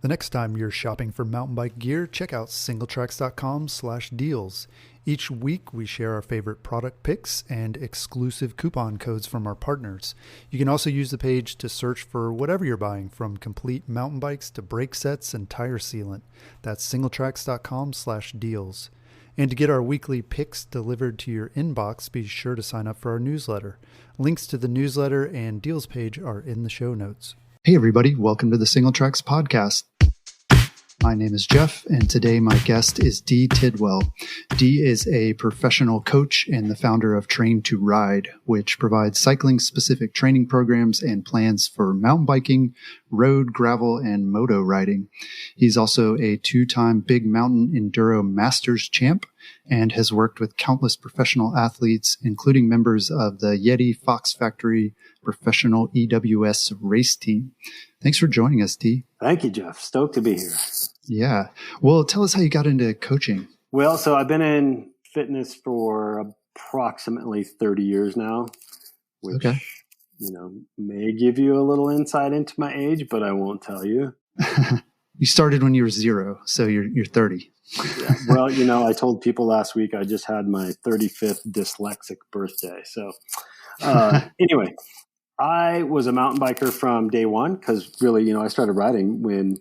The next time you're shopping for mountain bike gear, check out singletracks.com/deals. Each week, we share our favorite product picks and exclusive coupon codes from our partners. You can also use the page to search for whatever you're buying, from complete mountain bikes to brake sets and tire sealant. That's singletracks.com/deals. And to get our weekly picks delivered to your inbox, be sure to sign up for our newsletter. Links to the newsletter and deals page are in the show notes. Hey everybody, welcome to the Single Tracks podcast. My name is Jeff, and today my guest is Dee Tidwell. Dee is a professional coach and the founder of Train to Ride, which provides cycling-specific training programs and plans for mountain biking, road, gravel, and moto riding. He's also a two-time Big Mountain Enduro Masters champ and has worked with countless professional athletes, including members of the Yeti Fox Factory professional EWS race team. Thanks for joining us, Dee. Thank you, Jeff. Stoked to be here. Yeah. Well, tell us how you got into coaching. Well, so I've been in fitness for approximately 30 years now, which, may give you a little insight into my age, but I won't tell you. You started when you were 0, so you're 30. Yeah. Well, I told people last week I just had my 35th dyslexic birthday. So anyway, I was a mountain biker from day one because really, I started riding when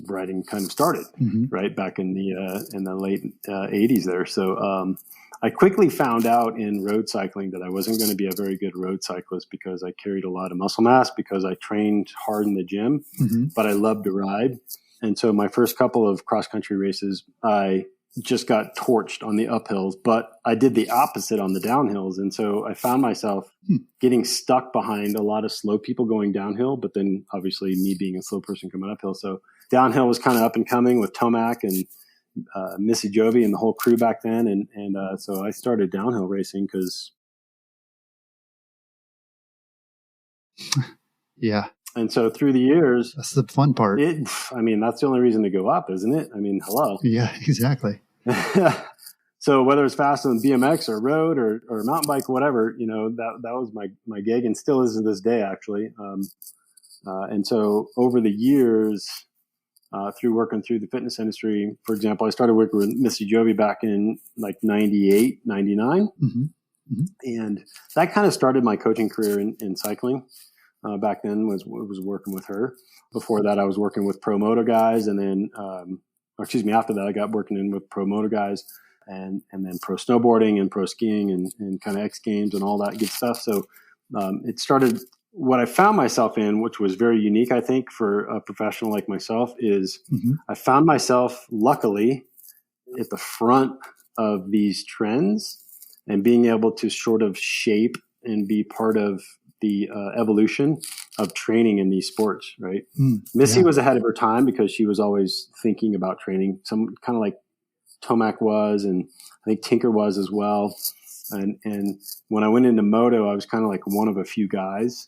riding kind of started, right back in the late 80s there. So I quickly found out in road cycling that I wasn't going to be a very good road cyclist because I carried a lot of muscle mass, because I trained hard in the gym, but I loved to ride. And so my first couple of cross-country races, I just got torched on the uphills, but I did the opposite on the downhills. And so I found myself getting stuck behind a lot of slow people going downhill, but then obviously me being a slow person coming uphill. So downhill was kind of up and coming with Tomac and Missy Jovi and the whole crew back then. And so I started downhill racing because... Yeah. And so through the years, that's the fun part. That's the only reason to go up, isn't it? Hello. Yeah, exactly. So whether it's fast on BMX or road or mountain bike, whatever, that was my gig, and still is to this day, actually. And so over the years, through working through the fitness industry, for example, I started working with Missy Jovi back in like 98, 99. And that kind of started my coaching career in cycling. Back then was working with her. Before that, I was working with pro moto guys, and then, after that, I got working in with pro moto guys, and then pro snowboarding and pro skiing and kind of X Games and all that good stuff. So it started. What I found myself in, which was very unique, I think, for a professional like myself, is I found myself luckily at the front of these trends and being able to sort of shape and be part of the evolution of training in these sports, right? Missy was ahead of her time because she was always thinking about training, some kind of like Tomac was, and I think Tinker was as well. And when I went into moto, I was kind of like one of a few guys,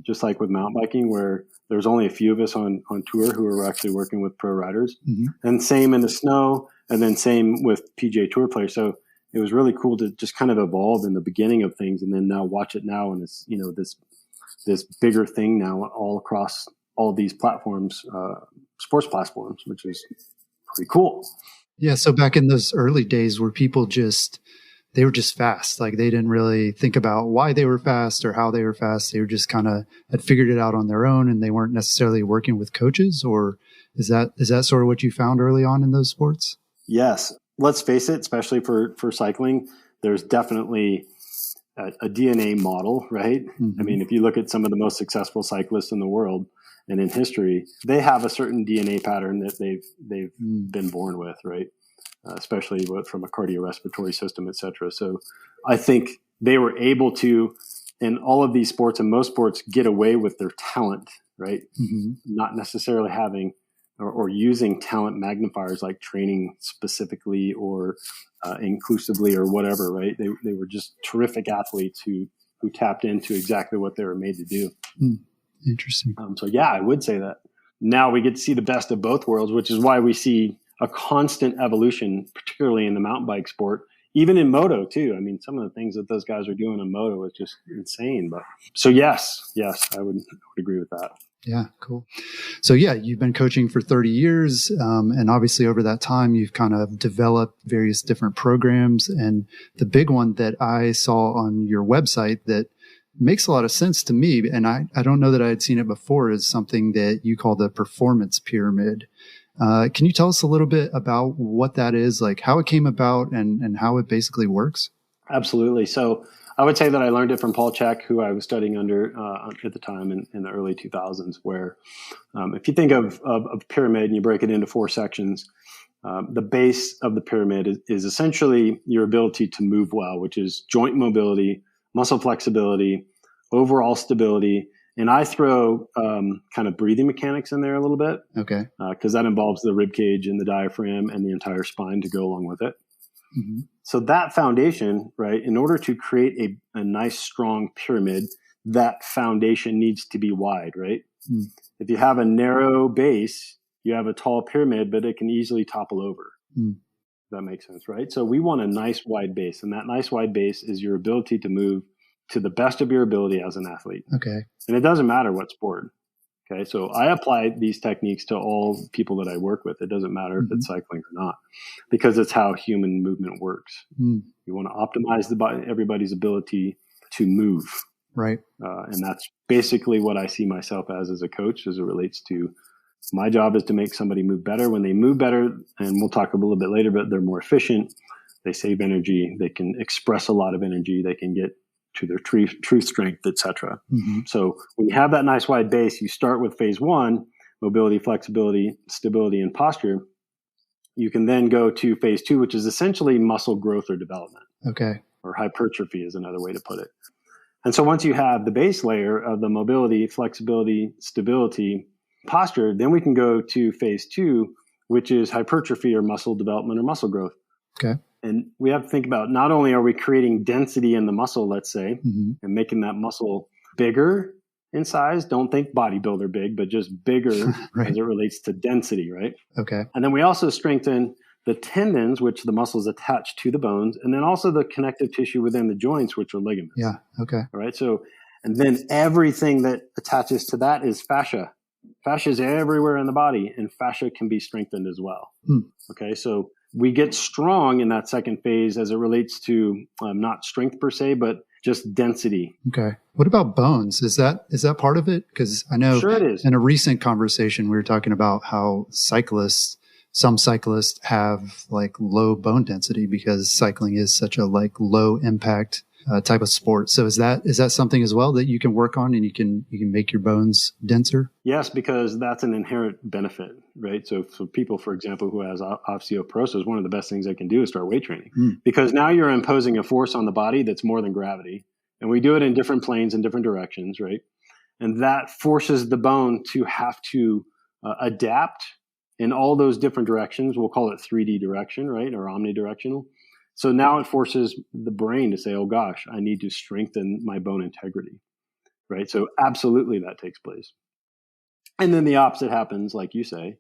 just like with mountain biking, where there's only a few of us on tour who are actually working with pro riders. And same in the snow, and then same with PGA Tour players. So it was really cool to just kind of evolve in the beginning of things, and then now watch it now, and it's this bigger thing now all across all these platforms, sports platforms, which is pretty cool. Yeah. So back in those early days, where people they were just fast, like they didn't really think about why they were fast or how they were fast. They were just kind of had figured it out on their own, and they weren't necessarily working with coaches. Or is that sort of what you found early on in those sports? Yes. Let's face it, especially for cycling, there's definitely a DNA model, right? If you look at some of the most successful cyclists in the world and in history, they have a certain DNA pattern that they've been born with, right? Especially from a cardiorespiratory system, et cetera. So I think they were able to, in all of these sports and most sports, get away with their talent, right? Not necessarily having or using talent magnifiers like training specifically or inclusively or whatever, right? They were just terrific athletes who tapped into exactly what they were made to do. Interesting. So yeah, I would say that. Now we get to see the best of both worlds, which is why we see a constant evolution, particularly in the mountain bike sport, even in moto too. I mean, some of the things that those guys are doing in moto is just insane. But so yes, I would agree with that. Yeah, cool. So yeah, you've been coaching for 30 years. And obviously over that time, you've kind of developed various different programs. And the big one that I saw on your website that makes a lot of sense to me, and I don't know that I had seen it before, is something that you call the performance pyramid. Can you tell us a little bit about what that is, like how it came about and how it basically works? Absolutely. So I would say that I learned it from Paul Chek, who I was studying under at the time in the early 2000s, where if you think of pyramid and you break it into 4 sections, the base of the pyramid is essentially your ability to move well, which is joint mobility, muscle flexibility, overall stability. And I throw kind of breathing mechanics in there a little bit. Okay. Because that involves the rib cage and the diaphragm and the entire spine to go along with it. Mm-hmm. So that foundation, right, in order to create a nice, strong pyramid, that foundation needs to be wide, right? Mm. If you have a narrow base, you have a tall pyramid, but it can easily topple over. Mm. That makes sense, right? So we want a nice, wide base. And that nice, wide base is your ability to move to the best of your ability as an athlete. Okay. And it doesn't matter what sport. Okay, so I apply these techniques to all people that I work with. It doesn't matter if it's cycling or not, because it's how human movement works. Mm. You want to optimize everybody's ability to move. Right. And that's basically what I see myself as a coach, as it relates to my job is to make somebody move better. When they move better, and we'll talk a little bit later, but they're more efficient, they save energy, they can express a lot of energy, they can get to their truth strength, etc. Mm-hmm. So when you have that nice wide base, you start with phase 1, mobility, flexibility, stability, and posture. You can then go to phase 2, which is essentially muscle growth or development. Okay. Or hypertrophy is another way to put it. And so once you have the base layer of the mobility, flexibility, stability, posture, then we can go to phase 2, which is hypertrophy or muscle development or muscle growth. Okay. And we have to think about, not only are we creating density in the muscle, let's say, and making that muscle bigger in size. Don't think bodybuilder big, but just bigger right. as it relates to density, right? Okay. And then we also strengthen the tendons, which the muscles attach to the bones, and then also the connective tissue within the joints, which are ligaments. Yeah. Okay. All right. So, and then everything that attaches to that is fascia. Fascia is everywhere in the body, and fascia can be strengthened as well. Okay. So we get strong in that second phase as it relates to not strength per se, but just density. Okay. What about bones? Is that part of it? Because I know sure it is. In a recent conversation, we were talking about how some cyclists have like low bone density because cycling is such a like low impact type of sport. So is that something as well that you can work on and you can make your bones denser? Yes, because that's an inherent benefit, right? So for people, for example, who has osteoporosis, one of the best things they can do is start weight training because now you're imposing a force on the body that's more than gravity. And we do it in different planes in different directions, right? And that forces the bone to have to adapt in all those different directions. We'll call it 3D direction, right? Or omnidirectional. So now it forces the brain to say, oh gosh, I need to strengthen my bone integrity, right? So absolutely that takes place. And then the opposite happens, like you say,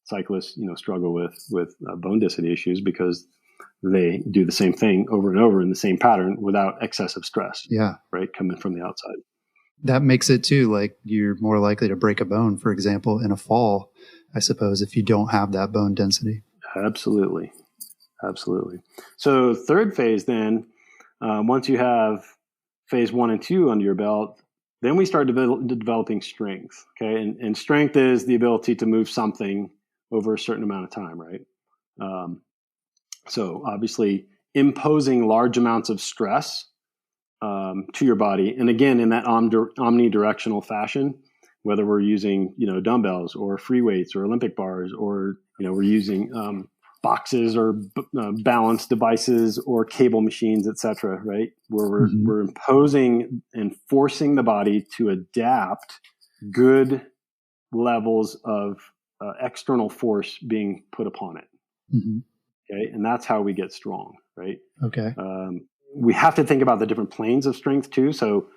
cyclists, struggle with bone density issues because they do the same thing over and over in the same pattern without excessive stress. Yeah. Right. Coming from the outside. That makes it too, like you're more likely to break a bone, for example, in a fall, I suppose, if you don't have that bone density. Absolutely. So third phase, then, once you have phase 1 and 2 under your belt, then we start developing strength. Okay. And strength is the ability to move something over a certain amount of time, right? So obviously imposing large amounts of stress to your body. And again, in that omnidirectional fashion, whether we're using, dumbbells or free weights or Olympic bars, or, we're using boxes or balance devices or cable machines, et cetera, right? Where we're imposing and forcing the body to adapt good levels of external force being put upon it. Okay. And that's how we get strong, right? Okay. We have to think about the different planes of strength too. So,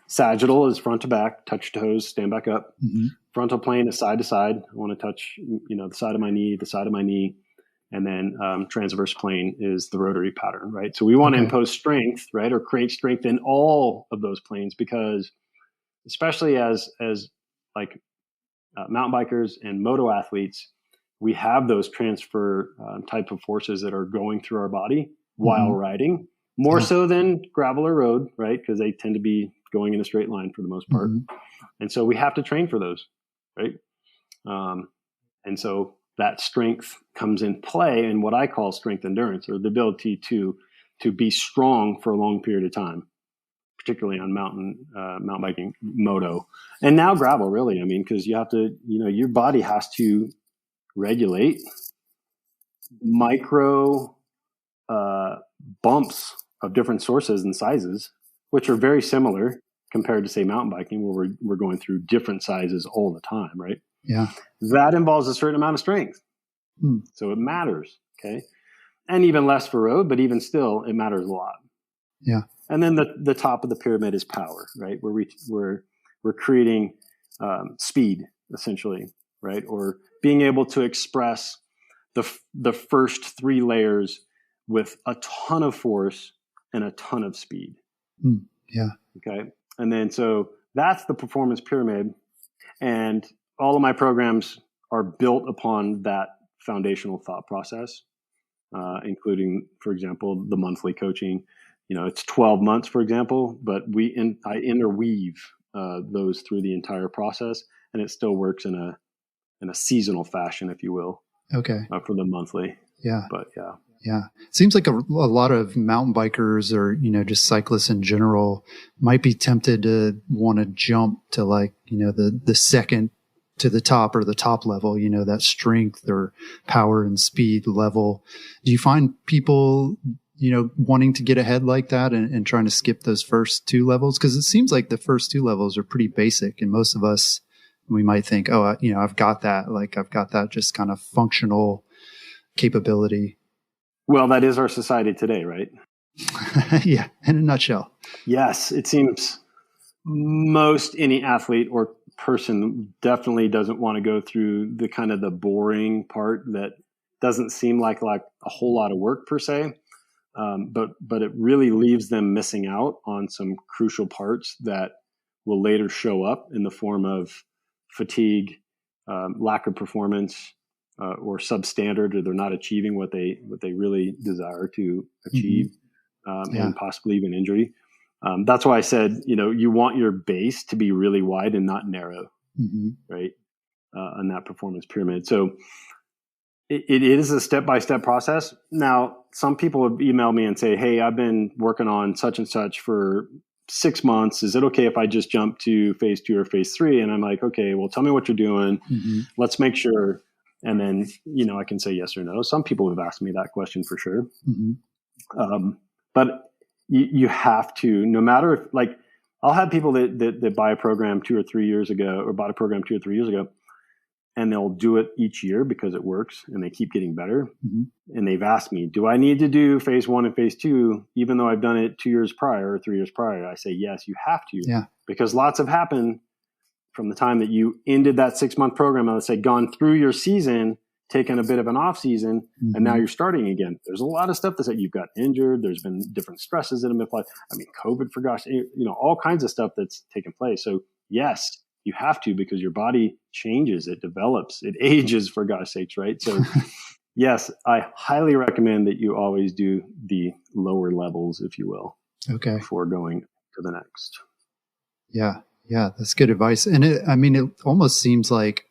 sagittal is front to back, touch toes, stand back up. Frontal plane is side to side. I want to touch, the side of my knee, the side of my knee. And then transverse plane is the rotary pattern, right? So we want to impose strength, right, or create strength in all of those planes, because especially as like mountain bikers and moto athletes, we have those transfer type of forces that are going through our body while riding, more so than gravel or road, right? Because they tend to be going in a straight line for the most part. And so we have to train for those, right? And so that strength comes in play in what I call strength endurance, or the ability to be strong for a long period of time, particularly on mountain biking, moto, and now gravel, really. I mean, because you have to, your body has to regulate micro bumps of different sources and sizes, which are very similar compared to, say, mountain biking, where we're going through different sizes all the time, right? Yeah. That involves a certain amount of strength. So it matters, okay? And even less for road, but even still, it matters a lot. Yeah. And then the top of the pyramid is power, right? Where we're creating speed, essentially, right? Or being able to express the first three layers with a ton of force and a ton of speed. Yeah. Okay. And then so that's the performance pyramid. And all of my programs are built upon that foundational thought process, including, for example, the monthly coaching. It's 12 months, for example, but I interweave those through the entire process, and it still works in a seasonal fashion, if you will. Okay. For the monthly. Yeah. But yeah. Yeah. Seems like a lot of mountain bikers, or, just cyclists in general, might be tempted to want to jump to, like, the second to the top, or the top level, that strength or power and speed level. Do you find people, wanting to get ahead like that and trying to skip those first two levels? Because it seems like the first two levels are pretty basic, and most of us, we might think, oh, I've got that. Like, I've got that just kind of functional capability. Well, that is our society today, right? Yeah, in a nutshell. Yes, it seems most any athlete or person definitely doesn't want to go through the kind of the boring part that doesn't seem like a whole lot of work per se, but it really leaves them missing out on some crucial parts that will later show up in the form of fatigue, lack of performance, or substandard, or they're not achieving what they really desire to achieve, and possibly even injury. That's why I said, you want your base to be really wide and not narrow, right? On that performance pyramid. So it is a step-by-step process. Now, some people have emailed me and say, hey, I've been working on such and such for 6 months. Is it okay if I just jump to phase 2 or phase 3? And I'm like, okay, well, tell me what you're doing. Let's make sure. And then, I can say yes or no. Some people have asked me that question for sure. But you have to, no matter if, like, I'll have people that buy a program 2 or 3 years ago, or bought a program 2 or 3 years ago, and they'll do it each year because it works and they keep getting better. And they've asked me, do I need to do phase 1 and phase 2, even though I've done it 2 years prior or 3 years prior? I say, yes, you have to, because lots have happened from the time that you ended that 6-month program, let's say, gone through your season, taken a bit of an off season, and now you're starting again. There's a lot of stuff that you've got injured. There's been different stresses that have been applied. I mean, COVID, for gosh, all kinds of stuff that's taken place. So yes, you have to, because your body changes, it develops, it ages, for gosh sakes, right? So yes, I highly recommend that you always do the lower levels, if you will, before going to the next. Yeah, that's good advice. And it almost seems like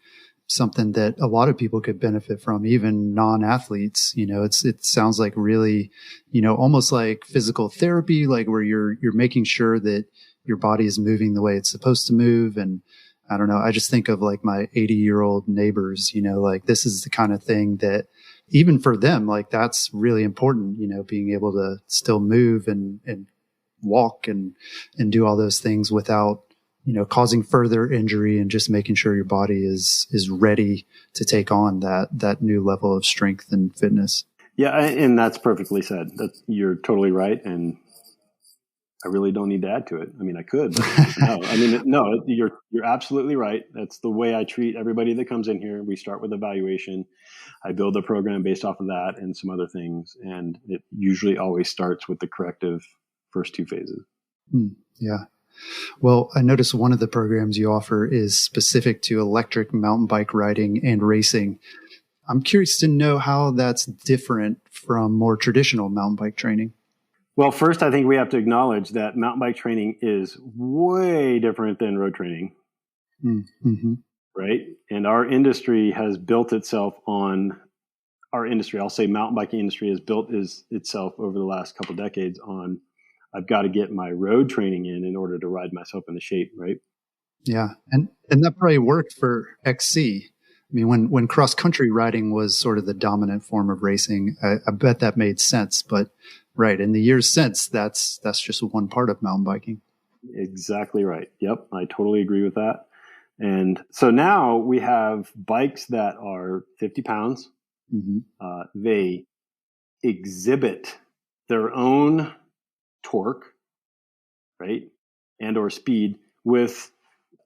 something that a lot of people could benefit from, even non-athletes. It sounds like really, almost like physical therapy, like where you're making sure that your body is moving the way it's supposed to move. And I don't know, I just think of like my 80-year-old neighbors, like this is the kind of thing that even for them, like that's really important, being able to still move and walk and do all those things without, causing further injury, and just making sure your body is ready to take on that new level of strength and fitness. Yeah. And that's perfectly said. You're totally right. And I really don't need to add to it. I mean, I could, but no. I mean, no, you're absolutely right. That's the way I treat everybody that comes in here. We start with evaluation. I build a program based off of that and some other things. And it usually always starts with the corrective first two phases. Yeah. Well, I noticed one of the programs you offer is specific to electric mountain bike riding and racing. I'm curious to know how that's different from more traditional mountain bike training. Well, first, I think we have to acknowledge that mountain bike training is way different than road training, right? And our industry has built itself on I'll say mountain biking industry has built itself over the last couple of decades on, I've got to get my road training in order to ride myself into shape, right? Yeah. And that probably worked for XC. I mean, when cross country riding was sort of the dominant form of racing, I bet that made sense. But right, in the years since, that's just one part of mountain biking. Exactly right. Yep, I totally agree with that. And so now we have bikes that are 50 pounds. They exhibit their own torque, right, and or speed with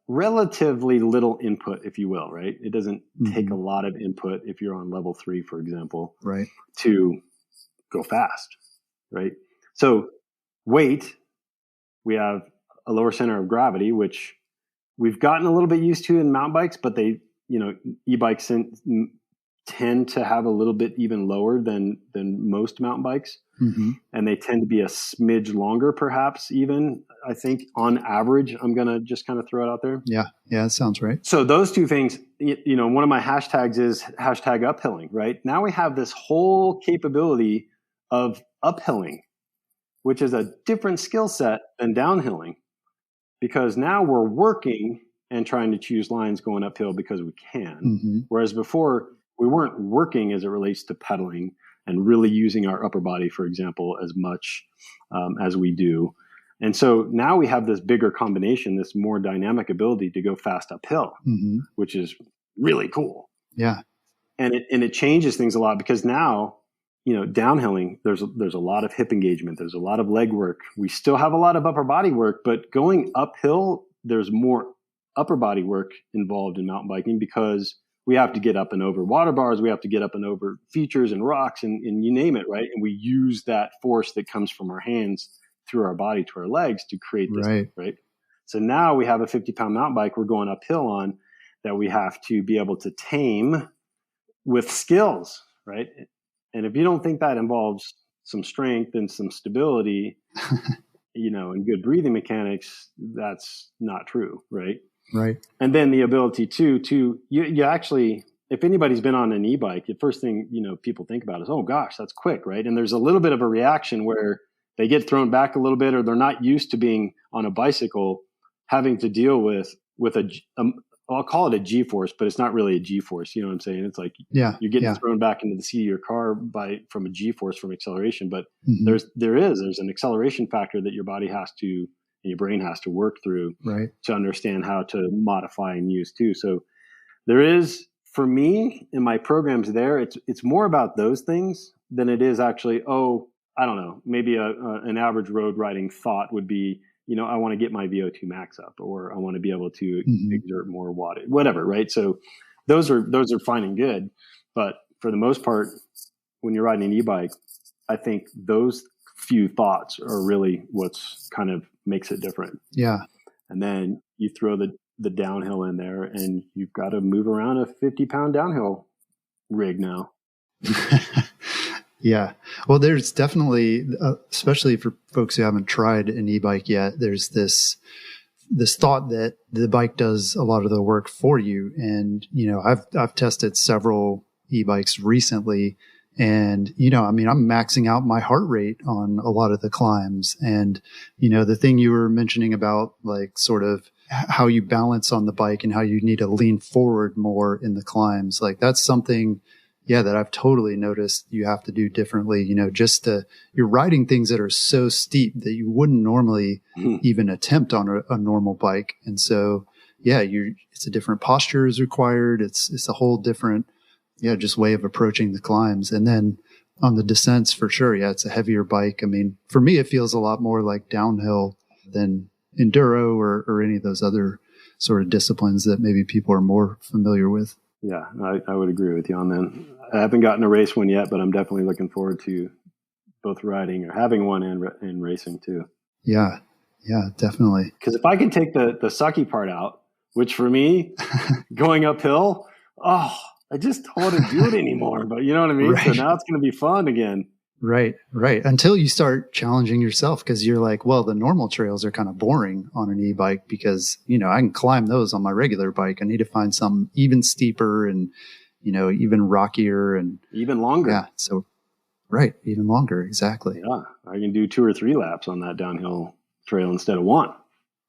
relatively little input, if you will, right? It doesn't take a lot of input if you're on level 3, for example, right, to go fast, right? So weight, we have a lower center of gravity, which we've gotten a little bit used to in mountain bikes, but they, e-bikes tend to have a little bit even lower than most mountain bikes. And they tend to be a smidge longer, perhaps even, I think, on average. I'm going to just kind of throw it out there. Yeah, that sounds right. So those two things, one of my hashtags is hashtag uphilling, right? Now we have this whole capability of uphilling, which is a different skill set than downhilling, because now we're working and trying to choose lines going uphill because we can. Whereas before, we weren't working as it relates to pedaling and really using our upper body, for example, as much as we do. And so now we have this bigger combination, this more dynamic ability to go fast uphill, which is really cool. Yeah. And it changes things a lot, because now, downhilling, there's a lot of hip engagement. There's a lot of leg work. We still have a lot of upper body work, but going uphill, there's more upper body work involved in mountain biking, because we have to get up and over water bars. We have to get up and over features and rocks and you name it, right? And we use that force that comes from our hands through our body to our legs to create this, right? So now we have a 50-pound mountain bike we're going uphill on that we have to be able to tame with skills, right? And if you don't think that involves some strength and some stability, and good breathing mechanics, that's not true, right? Right. And then the ability to you actually, if anybody's been on an e-bike, the first thing, people think about is, oh gosh, that's quick, right? And there's a little bit of a reaction where they get thrown back a little bit, or they're not used to being on a bicycle, having to deal with I'll call it a G-force, but it's not really a G-force. You know what I'm saying? It's like you're getting thrown back into the seat of your car from a G-force from acceleration, but there's an acceleration factor that your body has to, and your brain has to work through to understand how to modify and use too. So there is, for me, in my programs there, it's more about those things than it is actually, I don't know, maybe an average road riding thought would be, I want to get my VO2 max up, or I want to be able to exert more wattage, whatever, right? So those are fine and good. But for the most part, when you're riding an e-bike, I think those few thoughts are really what's kind of makes it different. Yeah. And then you throw the downhill in there, and you've got to move around a 50-pound downhill rig now. Yeah. Well, there's definitely, especially for folks who haven't tried an e-bike yet, there's this thought that the bike does a lot of the work for you. And, I've tested several e-bikes recently, and, I'm maxing out my heart rate on a lot of the climbs. And, the thing you were mentioning about, like, sort of how you balance on the bike and how you need to lean forward more in the climbs, like, that's something that I've totally noticed you have to do differently, you're riding things that are so steep that you wouldn't normally even attempt on a normal bike. And so, it's a different posture is required. It's a whole different, just way of approaching the climbs. And then On the descents, for sure. Yeah, it's a heavier bike. I mean, for me, it feels a lot more like downhill than enduro or any of those other sort of disciplines that maybe people are more familiar with. Yeah, I would agree with you on that. I haven't gotten to race one yet, but I'm definitely looking forward to both riding or having one and racing too. Yeah, definitely. Because if I can take the sucky part out, which for me, going uphill, I just don't want to do it anymore. But you know what I mean? Right. So now it's going to be fun again. Right. Until you start challenging yourself, because you're like, well, the normal trails are kind of boring on an e-bike because, I can climb those on my regular bike. I need to find some even steeper and, even rockier and even longer. Yeah. So, right. Even longer. Exactly. Yeah. I can do 2 or 3 laps on that downhill trail instead of 1.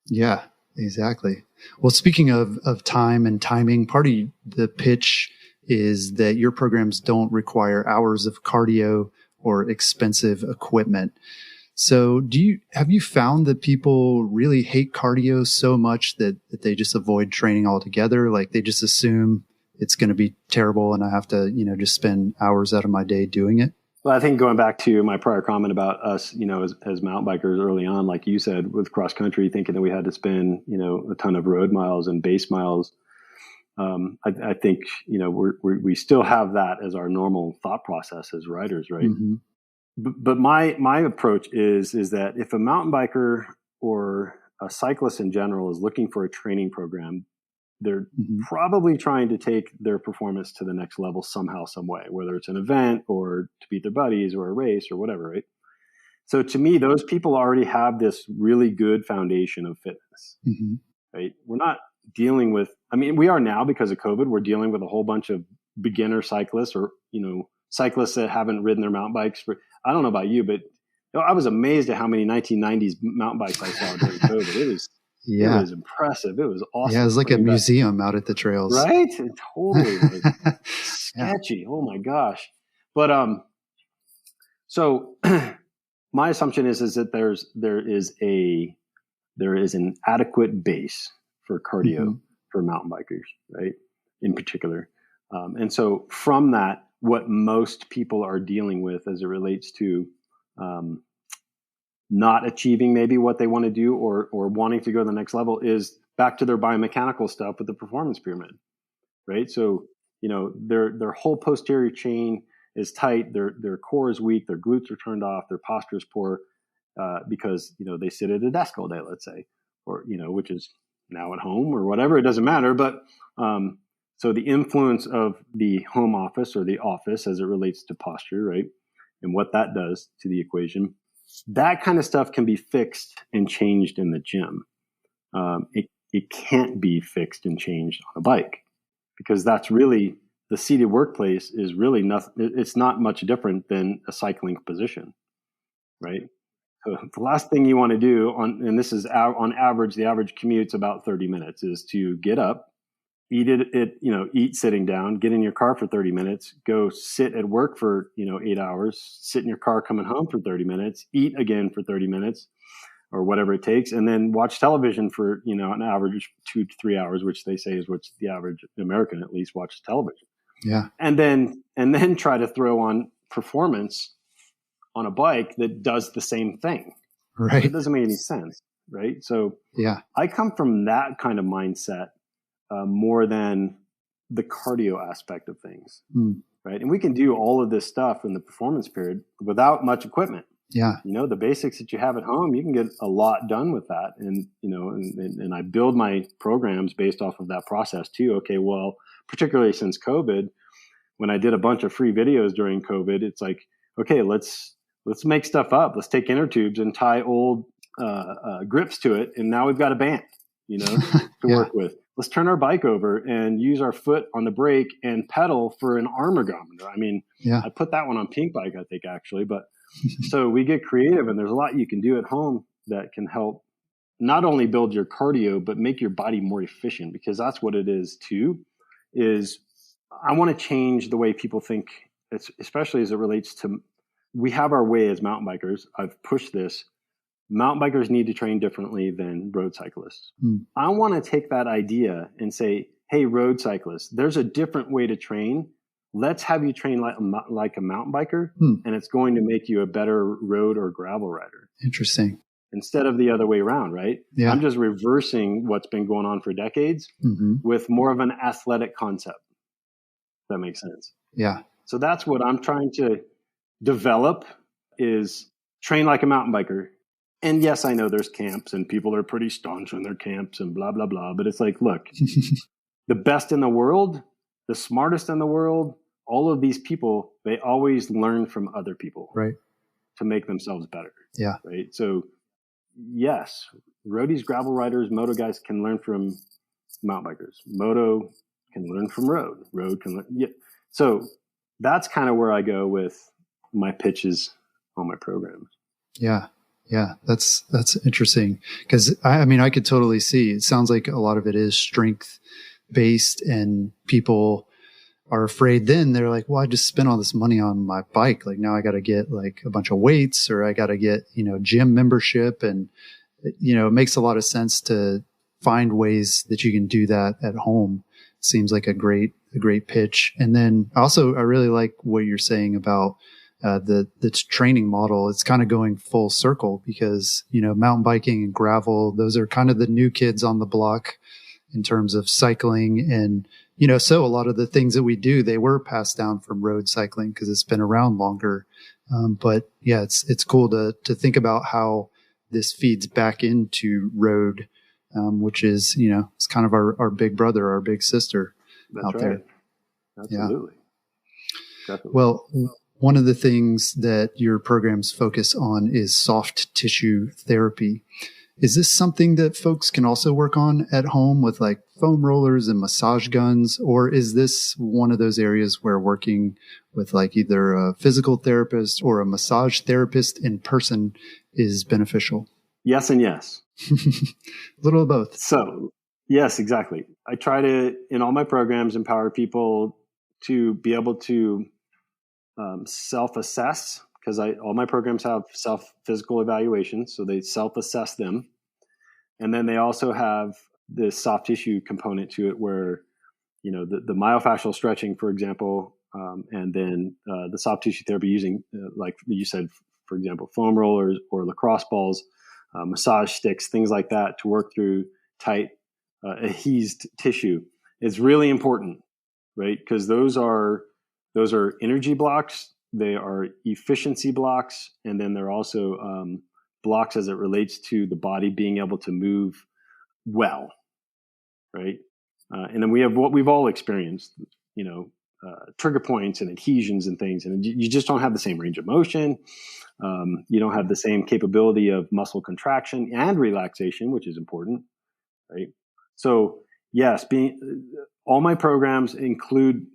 Yeah, exactly. Well, speaking of time and timing, part of the pitch is that your programs don't require hours of cardio or expensive equipment. So have you found that people really hate cardio so much that they just avoid training altogether? Like they just assume it's going to be terrible and I have to, just spend hours out of my day doing it? Well, I think going back to my prior comment about us, as mountain bikers early on, like you said, with cross country, thinking that we had to spend, a ton of road miles and base miles. I think, we still have that as our normal thought process as riders, right? Mm-hmm. But my approach is that if a mountain biker or a cyclist in general is looking for a training program, they're probably trying to take their performance to the next level somehow, some way, whether it's an event or to beat their buddies or a race or whatever, right? So to me, those people already have this really good foundation of fitness, right? We're not dealing with, we are now because of COVID, we're dealing with a whole bunch of beginner cyclists or, cyclists that haven't ridden their mountain bikes for, I don't know about you, but I was amazed at how many 1990s mountain bikes I saw during COVID. It was impressive. It was awesome. Yeah, it was like a museum out at the trails. Right? It totally was. Sketchy. Yeah. Oh my gosh. But so my assumption is that there is an adequate base for cardio for mountain bikers, right? In particular. And so from that, what most people are dealing with as it relates to not achieving maybe what they want to do or wanting to go to the next level is back to their biomechanical stuff with the performance pyramid, right? So, their whole posterior chain is tight, their core is weak, their glutes are turned off, their posture is poor because, they sit at a desk all day, let's say, or, which is now at home or whatever, it doesn't matter. But so the influence of the home office or the office as it relates to posture, right? And what that does to the equation, that kind of stuff can be fixed and changed in the gym. It can't be fixed and changed on a bike because that's really the seated workplace is really nothing. It's not much different than a cycling position, right? So the last thing you want to do and this is on average, the average commute's about 30 minutes is to get up, eat sitting down, get in your car for 30 minutes, go sit at work for, 8 hours, sit in your car coming home for 30 minutes, eat again for 30 minutes or whatever it takes, and then watch television for, an average 2 to 3 hours, which they say is what the average American at least watches television. Yeah. And then try to throw on performance on a bike that does the same thing. Right. It doesn't make any sense. Right. So yeah, I come from that kind of mindset. More than the cardio aspect of things, right? And we can do all of this stuff in the performance period without much equipment. Yeah, the basics that you have at home, you can get a lot done with that. And and I build my programs based off of that process too. Okay, well, particularly since COVID, when I did a bunch of free videos during COVID, it's like, okay, let's make stuff up. Let's take inner tubes and tie old grips to it, and now we've got a band, to work with. Let's turn our bike over and use our foot on the brake and pedal for an arm ergometer. I put that one on Pink Bike, I think, actually. But so we get creative, and there's a lot you can do at home that can help not only build your cardio, but make your body more efficient, because that's what it is too, is I want to change the way people think, especially as it relates to, we have our way as mountain bikers. I've pushed this. Mountain bikers need to train differently than road cyclists. I want to take that idea and say, hey, road cyclists, there's a different way to train let's have you train like a mountain biker, and it's going to make you a better road or gravel rider. Interesting. Instead of the other way around, right? Yeah. I'm just reversing what's been going on for decades with more of an athletic concept. If that makes sense. Yeah. So that's what I'm trying to develop, is train like a mountain biker. And yes, I know there's camps and people are pretty staunch in their camps and blah, blah, blah. But it's like, look, the best in the world, the smartest in the world, all of these people, they always learn from other people, right, to make themselves better. Yeah. Right. So yes, roadies, gravel riders, moto guys can learn from mountain bikers. Moto can learn from road. Road can learn. Yeah. So that's kind of where I go with my pitches on my programs. Yeah. Yeah. That's interesting. Cause I could totally see, it sounds like a lot of it is strength based, and people are afraid. Then they're like, well, I just spent all this money on my bike. Like now I got to get like a bunch of weights, or I got to get, gym membership. And, it makes a lot of sense to find ways that you can do that at home. It seems like a great pitch. And then also, I really like what you're saying about the training model. It's kind of going full circle because, mountain biking and gravel, those are kind of the new kids on the block in terms of cycling. And, so a lot of the things that we do, they were passed down from road cycling because it's been around longer. But yeah, it's cool to think about how this feeds back into road, which is, it's kind of our big brother, our big sister. That's out right. there. Absolutely. Yeah. Well, one of the things that your programs focus on is soft tissue therapy. Is this something that folks can also work on at home with like foam rollers and massage guns? Or is this one of those areas where working with like either a physical therapist or a massage therapist in person is beneficial? Yes and yes. A little of both. So, yes, exactly. I try to, in all my programs, empower people to be able to self-assess, because all my programs have self-physical evaluations, so they self-assess them. And then they also have this soft tissue component to it where, the myofascial stretching, for example, and then the soft tissue therapy using, like you said, for example, foam rollers or lacrosse balls, massage sticks, things like that to work through tight, adhesed tissue is really important, right? Because those are energy blocks, they are efficiency blocks, and then they're also blocks as it relates to the body being able to move well, right? And then we have what we've all experienced, trigger points and adhesions and things, and you just don't have the same range of motion. You don't have the same capability of muscle contraction and relaxation, which is important, right? So yes, all my programs include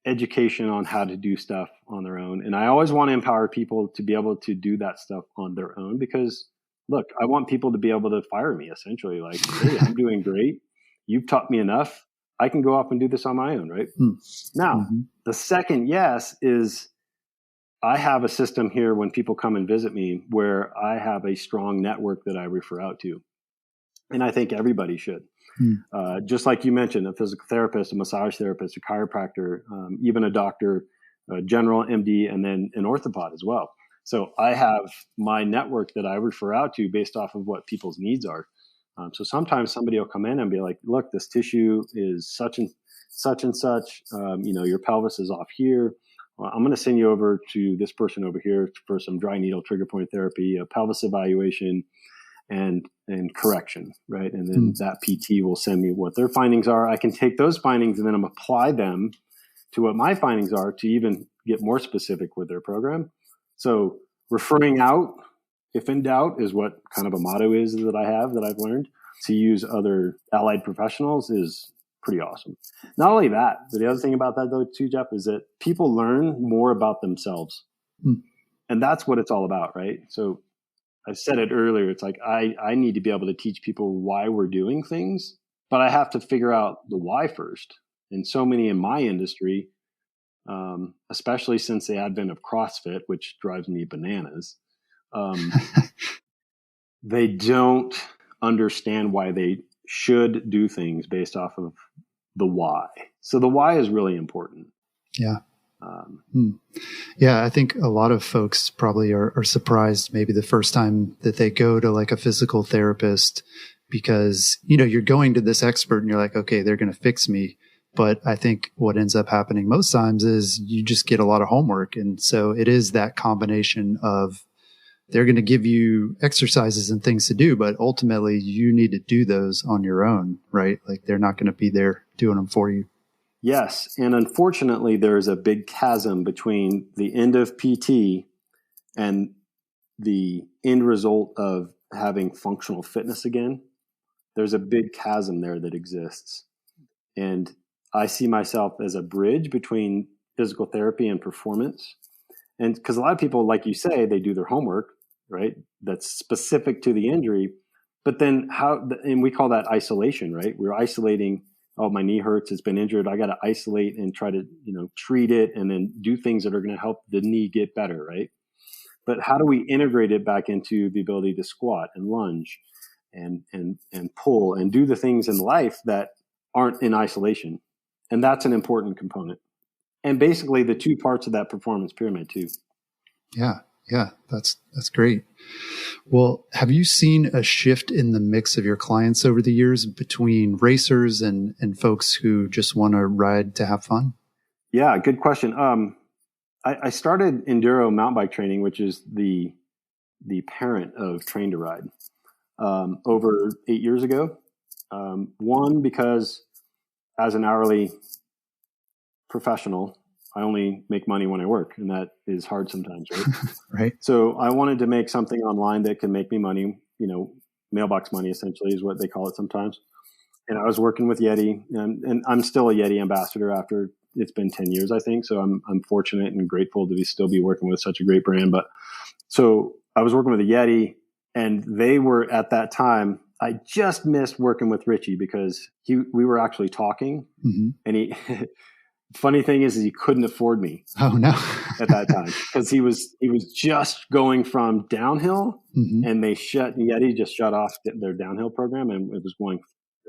education on how to do stuff on their own. And I always want to empower people to be able to do that stuff on their own, because look, I want people to be able to fire me essentially. Like, hey, I'm doing great. You've taught me enough. I can go off and do this on my own, right? Now, the second yes is I have a system here when people come and visit me where I have a strong network that I refer out to. And I think everybody should. Just like you mentioned, a physical therapist, a massage therapist, a chiropractor, even a doctor, a general MD, and then an orthopod as well. So I have my network that I refer out to based off of what people's needs are. So sometimes somebody will come in and be like, look, this tissue is such and such and such. Your pelvis is off here. I'm going to send you over to this person over here for some dry needle trigger point therapy, a pelvis evaluation, and correction, right? And then that PT will send me what their findings are. I can take those findings and then apply them to what my findings are to even get more specific with their program. So referring out, if in doubt, is what kind of a motto is that I've learned. To use other allied professionals is pretty awesome. Not only that, but the other thing about that though too, Jeff, is that people learn more about themselves. And that's what it's all about, right? So I said it earlier. It's like I need to be able to teach people why we're doing things, but I have to figure out the why first. And so many in my industry, especially since the advent of CrossFit, which drives me bananas, they don't understand why they should do things based off of the why. So the why is really important. Yeah. Yeah, I think a lot of folks probably are surprised maybe the first time that they go to like a physical therapist because, you're going to this expert and you're like, okay, they're going to fix me. But I think what ends up happening most times is you just get a lot of homework. And so it is that combination of they're going to give you exercises and things to do, but ultimately you need to do those on your own, right? Like they're not going to be there doing them for you. Yes. And unfortunately, there's a big chasm between the end of PT and the end result of having functional fitness again. There's a big chasm there that exists. And I see myself as a bridge between physical therapy and performance. And because a lot of people, like you say, they do their homework, right? That's specific to the injury. But then and we call that isolation, right? We're isolating, oh, my knee hurts, it's been injured. I got to isolate and try to, treat it and then do things that are going to help the knee get better, right? But how do we integrate it back into the ability to squat and lunge and pull and do the things in life that aren't in isolation? And that's an important component. And basically the two parts of that performance pyramid too. Yeah. That's great. Well, have you seen a shift in the mix of your clients over the years between racers and folks who just want to ride to have fun? Yeah, good question. I started Enduro mountain bike training, which is the parent of Train to Ride, over 8 years ago. One, because as an hourly professional, I only make money when I work, and that is hard sometimes, right? Right. So I wanted to make something online that can make me money, mailbox money essentially is what they call it sometimes. And I was working with Yeti, and I'm still a Yeti ambassador after it's been 10 years, I think. So I'm fortunate and grateful to still be working with such a great brand. But so I was working with a Yeti, and they were at that time, I just missed working with Richie because we were actually talking, and he. Funny thing is he couldn't afford me. Oh no! At that time, because he was just going from downhill, and Yeti just shut off their downhill program, and it was going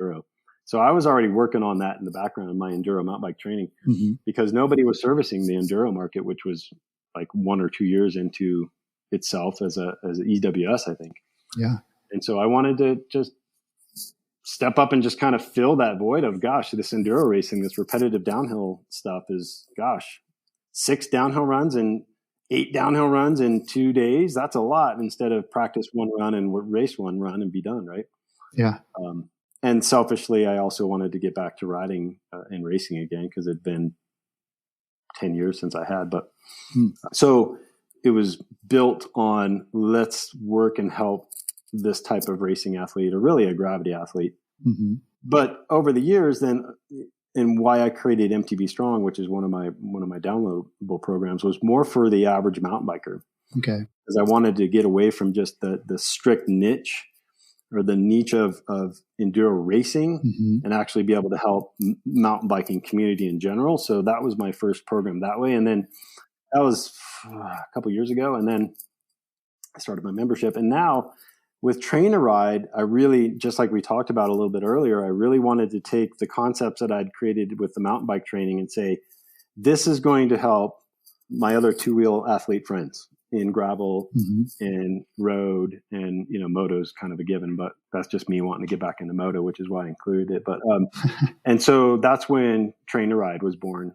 Enduro. So I was already working on that in the background of my Enduro mountain bike training, because nobody was servicing the Enduro market, which was like 1 or 2 years into itself as an EWS, I think. Yeah. And so I wanted to just step up and just kind of fill that void of, gosh, this enduro racing, this repetitive downhill stuff is, 6 downhill runs and 8 downhill runs in 2 days. That's a lot instead of practice one run and race one run and be done. Right. Yeah. And selfishly, I also wanted to get back to riding and racing again, because it'd been 10 years since I had, but so it was built on, let's work and help this type of racing athlete, or really a gravity athlete. But over the years then, and why I created MTB Strong, which is one of my downloadable programs, was more for the average mountain biker. Okay. Because I wanted to get away from just the strict niche, or the niche of enduro racing, and actually be able to help mountain biking community in general. So that was my first program that way. And then that was a couple years ago. And then I started my membership. And now with Train to Ride, I really, just like we talked about a little bit earlier, I really wanted to take the concepts that I'd created with the mountain bike training and say, this is going to help my other two-wheel athlete friends in gravel and road, and, moto is kind of a given, but that's just me wanting to get back into moto, which is why I included it. But, and so that's when Train to Ride was born,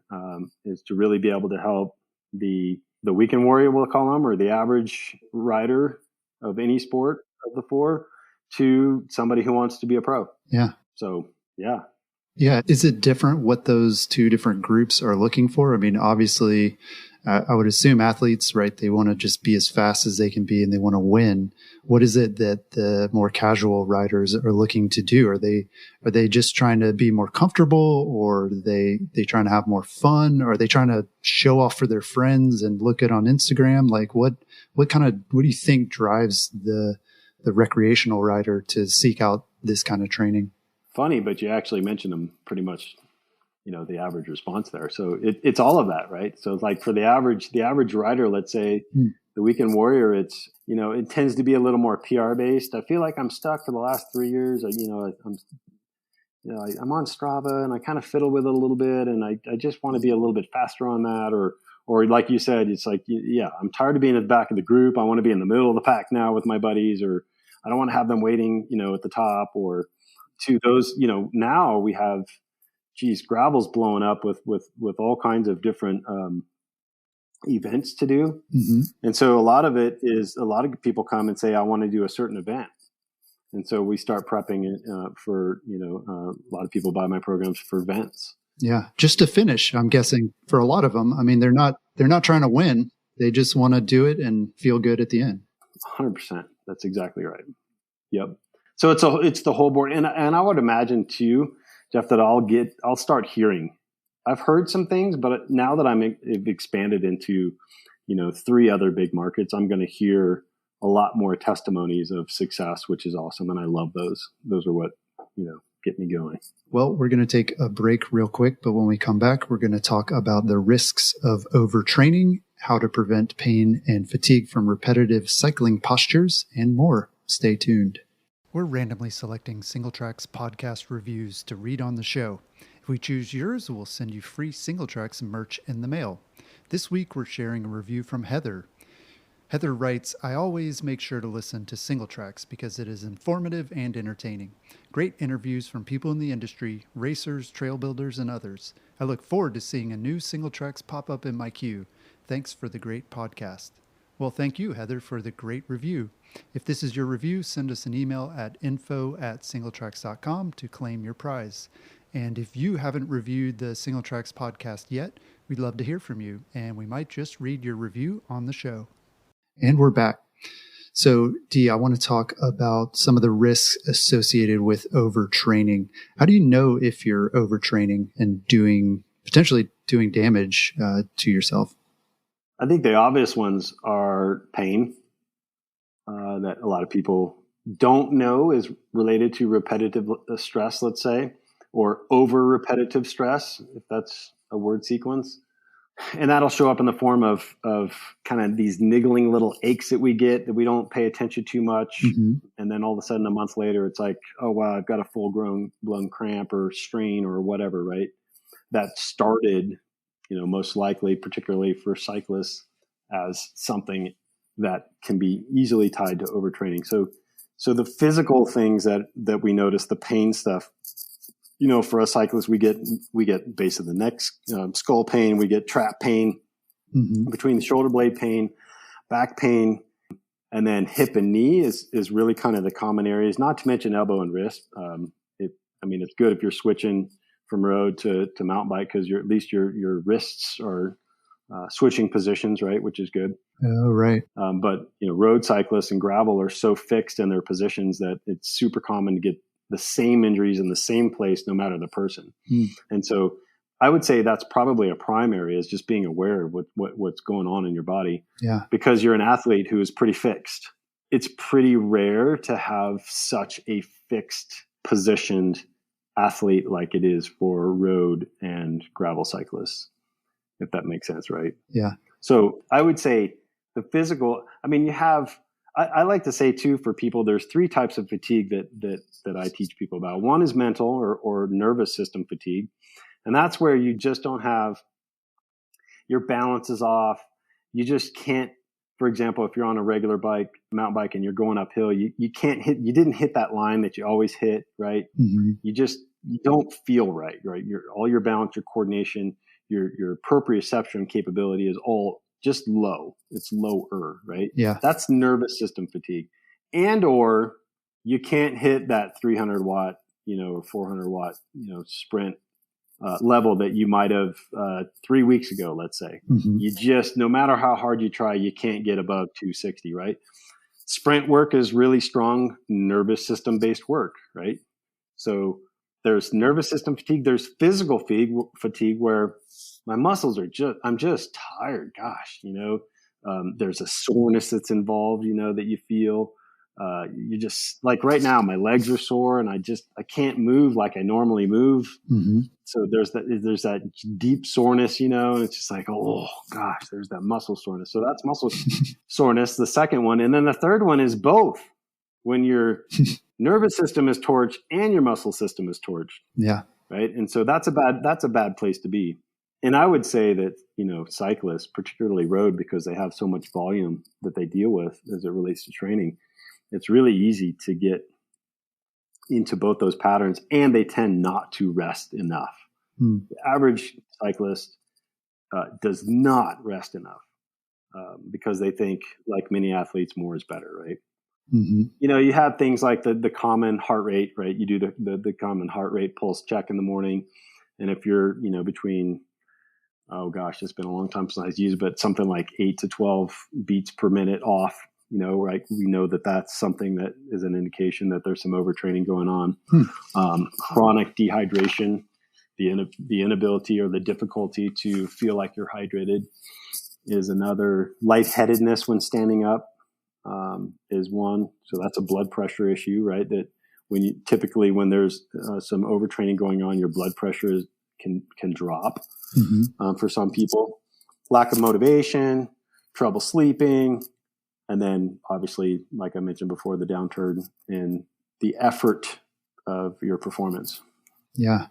is to really be able to help the weekend warrior, we'll call them, or the average rider of any sport of the 4, to somebody who wants to be a pro. Yeah. So, yeah. Yeah. Is it different what those two different groups are looking for? I mean, obviously, I would assume athletes, right? They want to just be as fast as they can be and they want to win. What is it that the more casual riders are looking to do? Are they just trying to be more comfortable, or are they trying to have more fun? Or are they trying to show off for their friends and look good on Instagram? Like what do you think drives the recreational rider to seek out this kind of training? Funny, but you actually mentioned them pretty much, the average response there. So it's all of that, right? So it's like for the average rider, let's say the weekend warrior, it's, it tends to be a little more PR based. I feel like I'm stuck for the last 3 years. I'm on Strava and I kind of fiddle with it a little bit. And I just want to be a little bit faster on that, or or like you said, it's like, yeah, I'm tired of being at the back of the group. I want to be in the middle of the pack now with my buddies, or I don't want to have them waiting, at the top, or to those, now we have, gravel's blowing up with all kinds of different, events to do. Mm-hmm. And so a lot of people come and say, I want to do a certain event. And so we start prepping it for, a lot of people buy my programs for events. Yeah. Just to finish, I'm guessing for a lot of them, I mean, they're not trying to win. They just want to do it and feel good at the end. 100%. That's exactly right. Yep. So it's the whole board. And I would imagine too, Jeff, that I'll start hearing. I've heard some things, but now that I've expanded into, 3 other big markets, I'm going to hear a lot more testimonies of success, which is awesome. And I love those. Those are what, get me going. Well, we're going to take a break real quick, but when we come back, we're going to talk about the risks of overtraining, how to prevent pain and fatigue from repetitive cycling postures, and more. Stay tuned. We're randomly selecting SingleTrack's podcast reviews to read on the show. If we choose yours, we'll send you free SingleTrack's merch in the mail. This week, we're sharing a review from Heather. Heather writes, I always make sure to listen to SingleTracks because it is informative and entertaining. Great interviews from people in the industry, racers, trail builders, and others. I look forward to seeing a new SingleTracks pop up in my queue. Thanks for the great podcast. Well, thank you, Heather, for the great review. If this is your review, send us an email at info@singletracks.com to claim your prize. And if you haven't reviewed the SingleTracks podcast yet, we'd love to hear from you, and we might just read your review on the show. And we're back. So, Dee, I want to talk about some of the risks associated with overtraining. How do you know if you're overtraining and potentially doing damage to yourself? I think the obvious ones are pain, that a lot of people don't know is related to repetitive stress, let's say, or over repetitive stress, if that's a word sequence. And that'll show up in the form of kind of these niggling little aches that we get that we don't pay attention to much. Mm-hmm. And then all of a sudden a month later, it's like, oh, wow, I've got a blown cramp or strain or whatever, right? That started, most likely, particularly for cyclists, as something that can be easily tied to overtraining. So the physical things that we notice, the pain stuff, for us cyclists, we get base of the neck, skull pain, we get trap pain, mm-hmm. between the shoulder blade pain, back pain, and then hip and knee is really kind of the common areas, not to mention elbow and wrist. It's good if you're switching from road to mountain bike because at least your wrists are switching positions, right, which is good. Oh, right. But road cyclists and gravel are so fixed in their positions that it's super common to get the same injuries in the same place, no matter the person. And so I would say that's probably a primary, is just being aware of what's going on in your body. Yeah. Because you're an athlete who is pretty fixed. It's pretty rare to have such a fixed positioned athlete like it is for road and gravel cyclists, if that makes sense, right? Yeah. So I would say the physical, I like to say too, for people, there's 3 types of fatigue that I teach people about. One is mental or nervous system fatigue. And that's where you just don't have, your balance is off. You just can't, for example, if you're on a regular mountain bike and you're going uphill, you didn't hit that line that you always hit, right? Mm-hmm. You don't feel right? All your balance, your coordination, your proprioception capability is all just low. It's lower, right? Yeah. That's nervous system fatigue. And or you can't hit that 300 watt, or 400 watt, sprint level that you might have 3 weeks ago, let's say. Mm-hmm. You just, no matter how hard you try, you can't get above 260, right? Sprint work is really strong nervous system based work, right? So there's nervous system fatigue. There's physical fatigue where my muscles I'm just tired. Gosh, there's a soreness that's involved, that you feel. You just, like right now, my legs are sore and I can't move like I normally move. Mm-hmm. So there's that deep soreness, and it's just like, oh gosh, there's that muscle soreness. So that's muscle soreness, the second one. And then the third one is both, when your nervous system is torched and your muscle system is torched. Yeah. Right. And so that's a bad place to be. And I would say that, cyclists, particularly road, because they have so much volume that they deal with as it relates to training, it's really easy to get into both those patterns, and they tend not to rest enough. The average cyclist does not rest enough because they think, like many athletes, more is better, right? Mm-hmm. You have things like the common heart rate, right? You do the common heart rate pulse check in the morning. And if you're, between, oh gosh, it's been a long time since I've used, but something like 8 to 12 beats per minute off, right? We know that that's something that is an indication that there's some overtraining going on. Chronic dehydration, the inability or the difficulty to feel like you're hydrated is another. Lightheadedness when standing up is one. So that's a blood pressure issue, right? That when there's some overtraining going on, your blood pressure can drop for some people. Lack of motivation, trouble sleeping, and then obviously, like I mentioned before, the downturn in the effort of your performance. Yeah.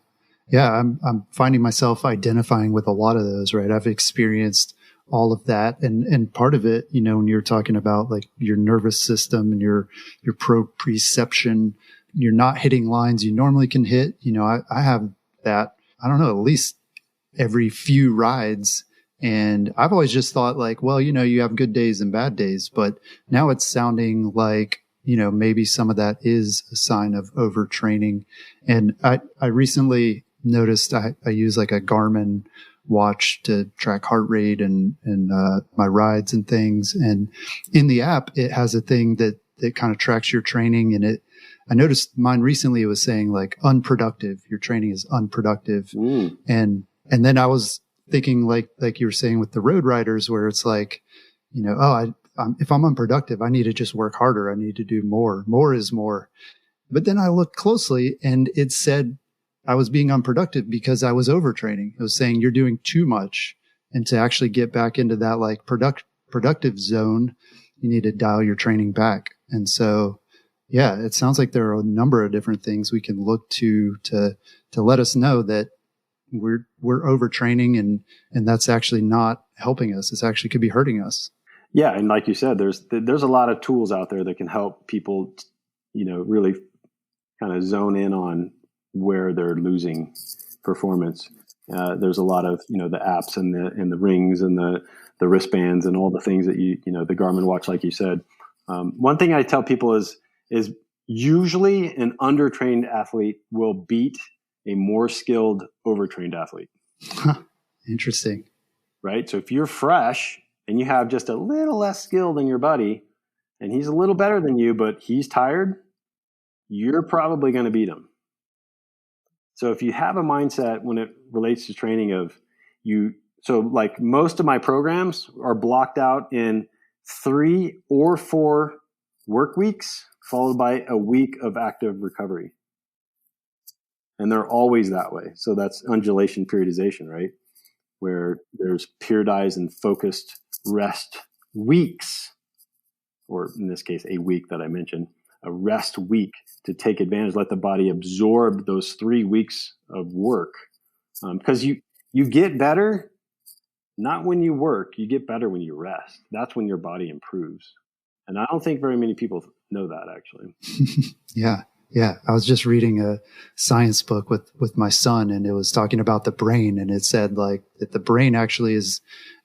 Yeah. I'm finding myself identifying with a lot of those, right? I've experienced all of that. And part of it, when you're talking about like your nervous system and your proprioception, you're not hitting lines you normally can hit. I have that, I don't know, at least every few rides. And I've always just thought like, well, you have good days and bad days, but now it's sounding like, maybe some of that is a sign of overtraining. And I recently noticed I use like a Garmin watch to track heart rate and my rides and things. And in the app, it has a thing that kind of tracks your training. And I noticed mine recently, it was saying like unproductive. Your training is unproductive. And then I was thinking like you were saying with the road riders, where it's like, if I'm unproductive, I need to just work harder. I need to do more. More is more. But then I looked closely and it said I was being unproductive because I was overtraining. It was saying you're doing too much. And to actually get back into that like productive zone, you need to dial your training back. And so, yeah, it sounds like there are a number of different things we can look to let us know that we're overtraining and that's actually not helping us. It's actually could be hurting us. Yeah. And like you said, there's a lot of tools out there that can help people, really kind of zone in on where they're losing performance. There's a lot of, the apps and the rings and the wristbands and all the things that the Garmin watch, like you said. One thing I tell people is usually an undertrained athlete will beat a more skilled overtrained athlete. Interesting. Right. So if you're fresh and you have just a little less skill than your buddy and he's a little better than you, but he's tired, you're probably going to beat him. So if you have a mindset when it relates to training so like most of my programs are blocked out in 3 or 4 work weeks, followed by a week of active recovery. And they're always that way. So that's undulation periodization, right? Where there's periodized and focused rest weeks, or in this case, a week that I mentioned, a rest week to take advantage, let the body absorb those 3 weeks of work. Because you get better, not when you work, you get better when you rest. That's when your body improves. And I don't think very many people know that, actually. Yeah. Yeah. I was just reading a science book with my son, and it was talking about the brain, and it said like that the brain actually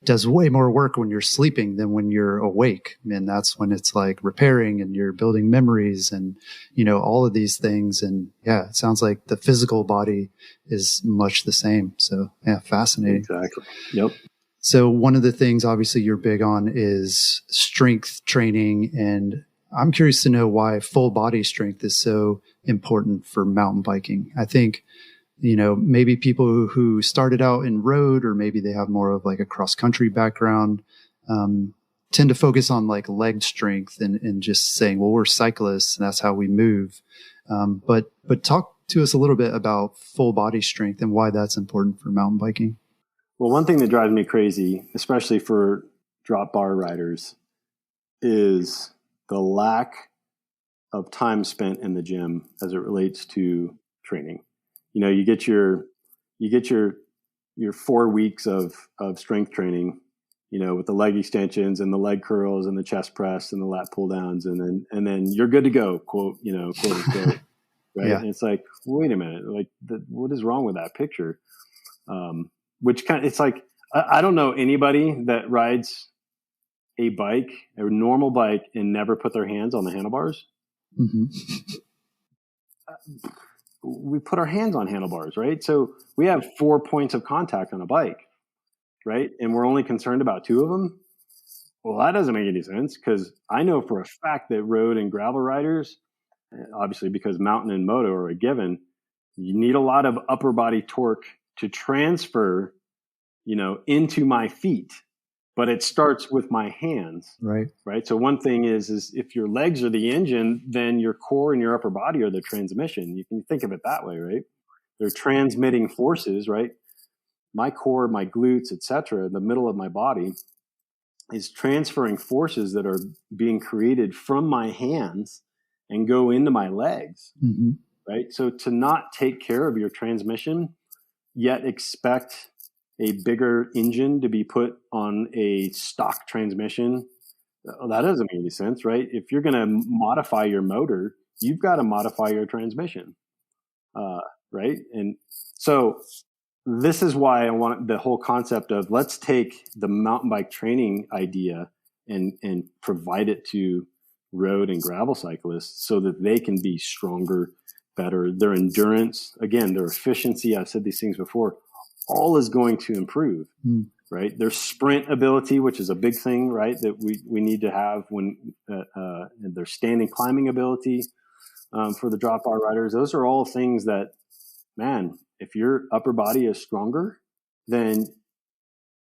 does way more work when you're sleeping than when you're awake. And that's when it's like repairing and you're building memories and, all of these things. And yeah, it sounds like the physical body is much the same. So yeah, fascinating. Exactly. Yep. So one of the things obviously you're big on is strength training, and I'm curious to know why full body strength is so important for mountain biking. I think, maybe people who started out in road, or maybe they have more of like a cross country background, tend to focus on like leg strength and just saying, well, we're cyclists and that's how we move. But talk to us a little bit about full body strength and why that's important for mountain biking. Well, one thing that drives me crazy, especially for drop bar riders, is the lack of time spent in the gym as it relates to training. You get your your 4 weeks of strength training, you know, with the leg extensions and the leg curls and the chest press and the lat pull downs, and then you're good to go, quote unquote, right? Yeah. And it's like, wait a minute, like what is wrong with that picture? Which kind of, it's like, I don't know anybody that rides a bike, a normal bike, and never put their hands on the handlebars. Mm-hmm. We put our hands on handlebars, right? So we have 4 points of contact on a bike, right? And we're only concerned about 2 of them. Well, that doesn't make any sense, because I know for a fact that road and gravel riders, obviously because mountain and moto are a given, you need a lot of upper body torque to transfer, you know, into my feet. But it starts with my hands, right? So one thing is if your legs are the engine, then your core and your upper body are the transmission. You can think of it that way, right? They're transmitting forces, right? My core, my glutes, etc., the middle of my body is transferring forces that are being created from my hands and go into my legs, mm-hmm. right? So to not take care of your transmission, yet expect a bigger engine to be put on a stock transmission, that doesn't make any sense, right? If you're going to modify your motor, you've got to modify your transmission, right? And so this is why I want the whole concept of, let's take the mountain bike training idea and provide it to road and gravel cyclists so that they can be stronger, better. Their endurance, again, their efficiency, I've said these things before, all is going to improve, right? Their sprint ability, which is a big thing, right, that we need to have when their standing climbing ability for the drop bar riders. Those are all things that, man, if your upper body is stronger, then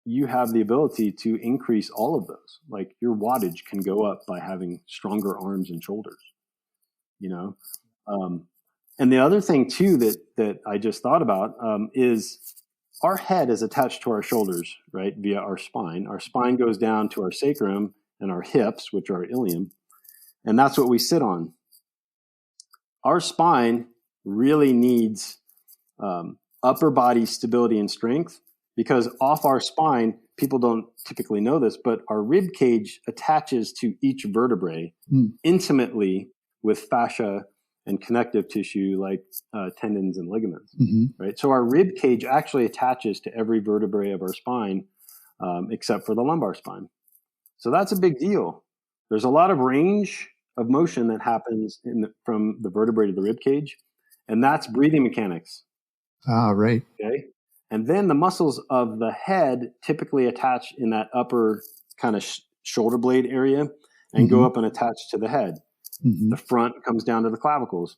you have the ability to increase all of those. Like your wattage can go up by having stronger arms and shoulders, you know? And the other thing too that I just thought about is our head is attached to our shoulders, right, via our spine. Our spine goes down to our sacrum and our hips, which are our ilium, and that's what we sit on. Our spine really needs upper body stability and strength, because off our spine, people don't typically know this, but our rib cage attaches to each vertebrae intimately with fascia and connective tissue like tendons and ligaments, right? So our rib cage actually attaches to every vertebrae of our spine except for the lumbar spine. So that's a big deal. There's a lot of range of motion that happens from the vertebrae to the rib cage, and that's breathing mechanics. Ah, right. Okay. And then the muscles of the head typically attach in that upper kind of shoulder blade area and go up and attach to the head. The front comes down to the clavicles.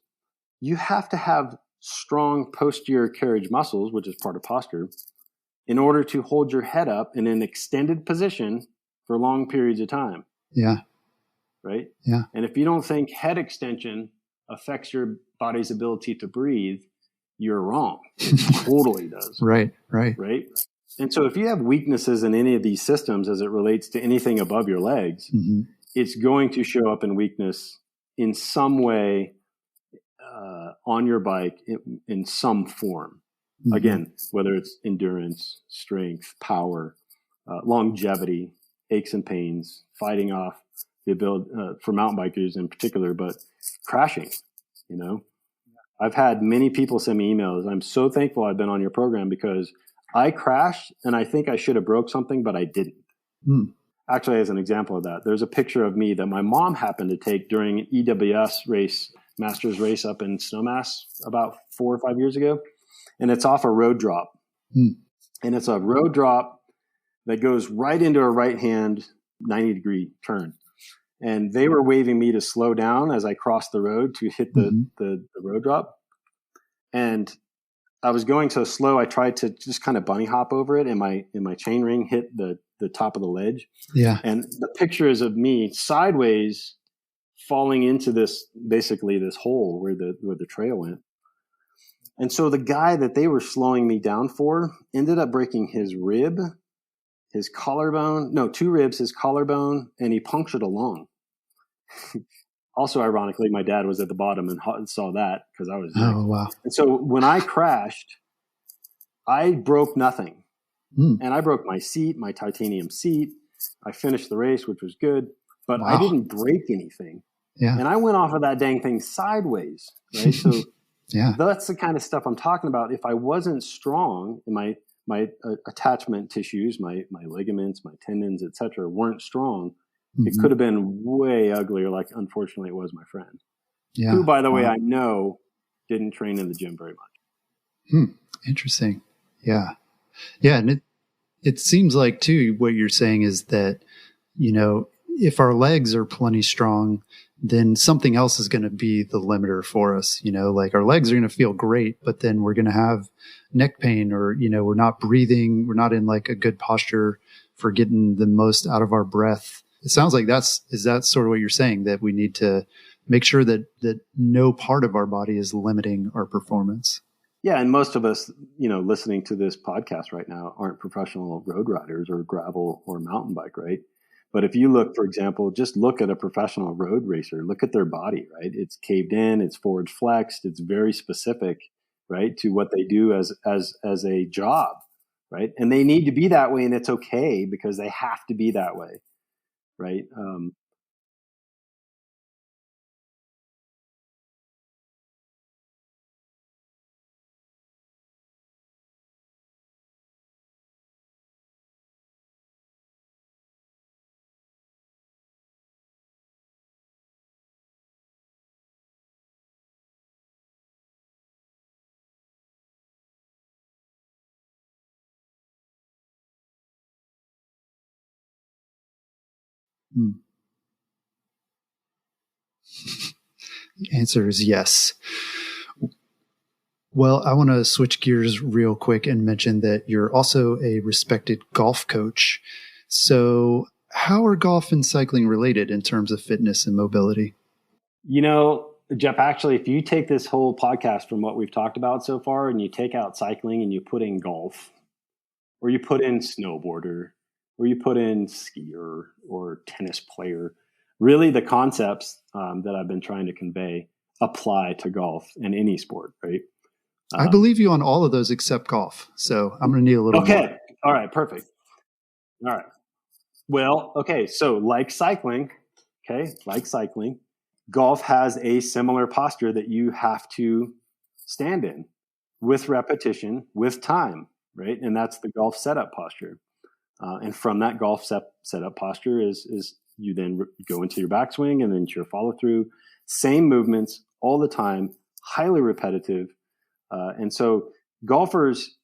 You have to have strong posterior carriage muscles, which is part of posture, in order to hold your head up in an extended position for long periods of time. Yeah. Right? Yeah. And if you don't think head extension affects your body's ability to breathe, you're wrong. It totally does. Right. And so if you have weaknesses in any of these systems as it relates to anything above your legs, it's going to show up in weakness in some way on your bike in some form. Again, whether it's endurance, strength, power, longevity, aches and pains, fighting off the ability for mountain bikers in particular, but crashing, you know. I've had many people send me emails. I'm so thankful I've been on your program, because I crashed and I think I should have broke something, but I didn't. Actually, as an example of that, there's a picture of me that my mom happened to take during an EWS race, Masters race up in Snowmass about 4 or 5 years ago. And it's off a road drop. And it's a road drop that goes right into a right-hand 90-degree turn. And they were waving me to slow down as I crossed the road to hit the road drop. And I was going so slow, I tried to just kind of bunny hop over it, and my chain ring hit the top of the ledge. Yeah. And the picture is of me sideways falling into this hole where the trail went. And so the guy that they were slowing me down for ended up breaking his rib, his collarbone, no, 2 ribs, his collarbone, and he punctured a lung. Also, ironically, my dad was at the bottom and saw that, because I was there. Oh, wow. And so when I crashed, I broke nothing. Hmm. And I broke my seat, my titanium seat. I finished the race, which was good, but Wow. I didn't break anything. Yeah. And I went off of that dang thing sideways, right? So yeah. that's the kind of stuff I'm talking about. If I wasn't strong in my attachment tissues, my ligaments, my tendons, etc., weren't strong, it could have been way uglier. Like, unfortunately, it was my friend, who, by the way, I know didn't train in the gym very much. Interesting. Yeah. Yeah. And it seems like, too, what you're saying is that, you know, if our legs are plenty strong, then something else is going to be the limiter for us. You know, like our legs are going to feel great, but then we're going to have neck pain, or, you know, we're not breathing. We're not in like a good posture for getting the most out of our breath. It sounds like is that sort of what you're saying, that we need to make sure that no part of our body is limiting our performance. Yeah, and most of us, you know, listening to this podcast right now aren't professional road riders or gravel or mountain bike, right? But if you look, for example, just look at a professional road racer, look at their body, right? It's caved in, it's forward flexed, it's very specific, right, to what they do as a job, right? And they need to be that way, and it's okay because they have to be that way, right? The answer is yes. Well, I want to switch gears real quick and mention that you're also a respected golf coach. So, how are golf and cycling related in terms of fitness and mobility? You know, Jeff, actually, if you take this whole podcast from what we've talked about so far and you take out cycling and you put in golf, or you put in snowboarder, or you put in skier or tennis player, really the concepts that I've been trying to convey apply to golf and any sport, right? I believe you on all of those except golf. So I'm going to need a little more. Okay. All right. Perfect. All right. Well, okay. So like cycling, golf has a similar posture that you have to stand in with repetition, with time, right? And that's the golf setup posture. And from that golf setup posture is you then go into your backswing and then your follow through, same movements all the time, highly repetitive. And so golfers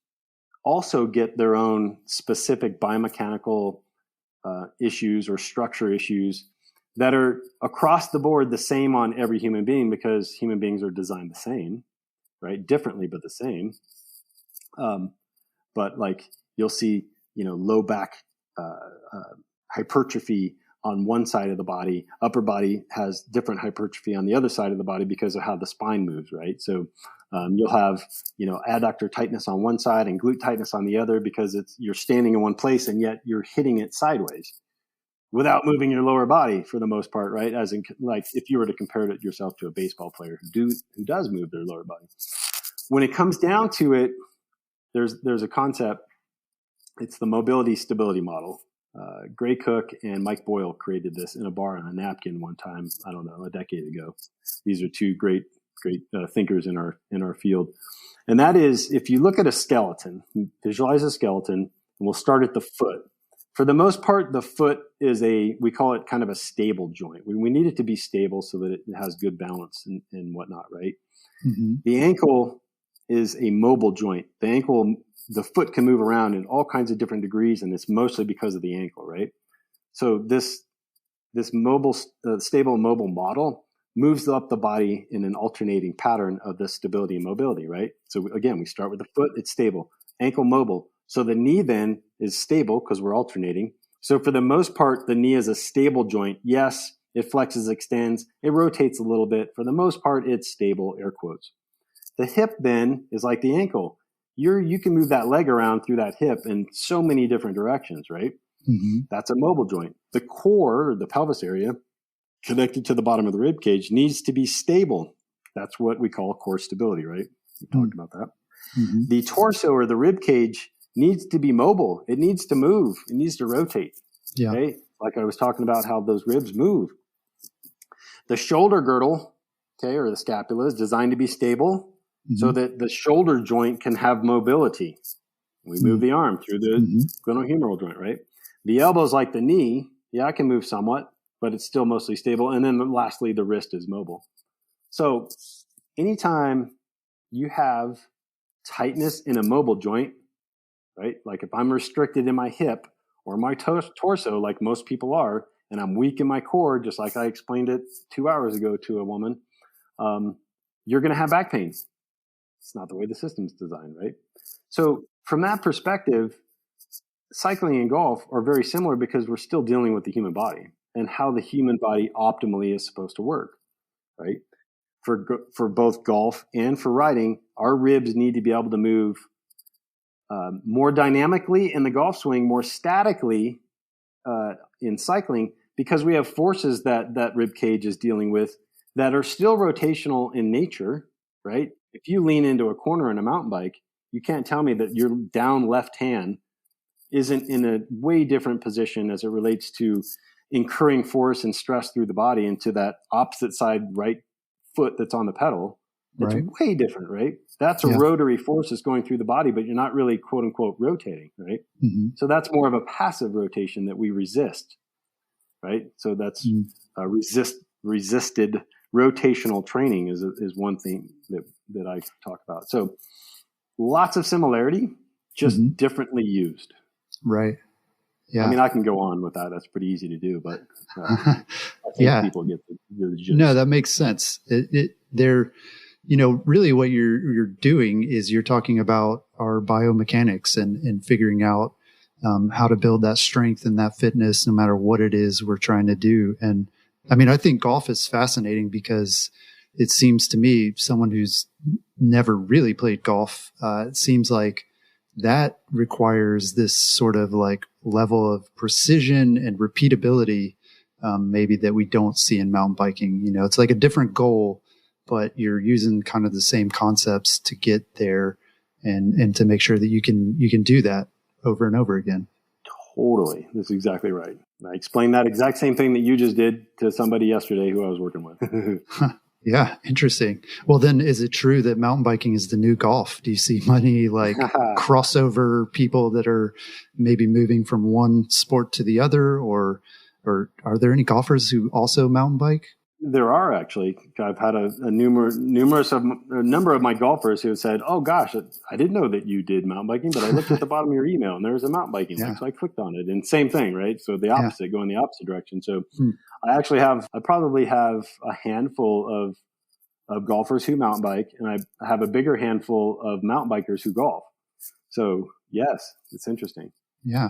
also get their own specific biomechanical issues or structure issues that are across the board the same on every human being, because human beings are designed the same, right? Differently, but the same. But like you'll see, you know, low back hypertrophy on one side of the body, upper body has different hypertrophy on the other side of the body because of how the spine moves, right? So you'll have, you know, adductor tightness on one side and glute tightness on the other because you're standing in one place and yet you're hitting it sideways without moving your lower body for the most part, right? As in, like, if you were to compare it yourself to a baseball player who does move their lower body. When it comes down to it, there's a concept. It's the mobility stability model. Gray Cook and Mike Boyle created this in a bar on a napkin one time, I don't know, a decade ago. These are two great thinkers in our field. And that is, if you look at a skeleton, visualize a skeleton, and we'll start at the foot. For the most part, the foot is we call it kind of a stable joint. We need it to be stable so that it has good balance and whatnot, right? Mm-hmm. The ankle is a mobile joint. The foot can move around in all kinds of different degrees, and it's mostly because of the ankle, right? So this mobile, stable mobile model moves up the body in an alternating pattern of this stability and mobility, right? So again, we start with the foot, it's stable, ankle mobile. So the knee then is stable because we're alternating. So for the most part, the knee is a stable joint. Yes, it flexes, extends, it rotates a little bit. For the most part, it's stable, air quotes. The hip then is like the ankle. You can move that leg around through that hip in so many different directions, right? Mm-hmm. That's a mobile joint. The core, the pelvis area, connected to the bottom of the rib cage, needs to be stable. That's what we call core stability, right? We talked about that. Mm-hmm. The torso or the rib cage needs to be mobile. It needs to move. It needs to rotate. Yeah. Okay? Like I was talking about how those ribs move. The shoulder girdle, okay, or the scapula is designed to be stable so that the shoulder joint can have mobility. We move the arm through the glenohumeral joint, right? The elbow is like the knee. Yeah, I can move somewhat, but it's still mostly stable. And then lastly, the wrist is mobile. So anytime you have tightness in a mobile joint, right? Like if I'm restricted in my hip or my torso, like most people are, and I'm weak in my core, just like I explained it 2 hours ago to a woman, you're going to have back pain. It's not the way the system's designed, right? So from that perspective, cycling and golf are very similar because we're still dealing with the human body and how the human body optimally is supposed to work, right? For both golf and for riding, our ribs need to be able to move more dynamically in the golf swing, more statically in cycling, because we have forces that rib cage is dealing with that are still rotational in nature, right? If you lean into a corner in a mountain bike, you can't tell me that your down left hand isn't in a way different position as it relates to incurring force and stress through the body into that opposite side right foot that's on the pedal. It's way different, right? That's a rotary force that's going through the body, but you're not really quote unquote rotating, right? Mm-hmm. So that's more of a passive rotation that we resist, right? So that's resisted rotational training is one thing that I talk about. So lots of similarity, just differently used. Right. Yeah. I mean, I can go on with that. That's pretty easy to do, but I think people get the gist. No, that makes sense. They're, really what you're doing is you're talking about our biomechanics and figuring out how to build that strength and that fitness, no matter what it is we're trying to do. And I mean, I think golf is fascinating because it seems to me, someone who's never really played golf, it seems like that requires this sort of like level of precision and repeatability, maybe that we don't see in mountain biking. It's like a different goal, but you're using kind of the same concepts to get there and to make sure that you can do that over and over again. Totally. That's exactly right. I explained that exact same thing that you just did to somebody yesterday who I was working with. Yeah. Interesting. Well, then is it true that mountain biking is the new golf? Do you see many like crossover people that are maybe moving from one sport to the other, or are there any golfers who also mountain bike? There are actually. I've had a number of my golfers who have said, "Oh gosh, I didn't know that you did mountain biking, but I looked at the bottom of your email and there was a mountain biking link, so I clicked on it." And same thing, right? So the opposite, go in the opposite direction. So I probably have a handful of golfers who mountain bike, and I have a bigger handful of mountain bikers who golf. So yes, it's interesting. Yeah.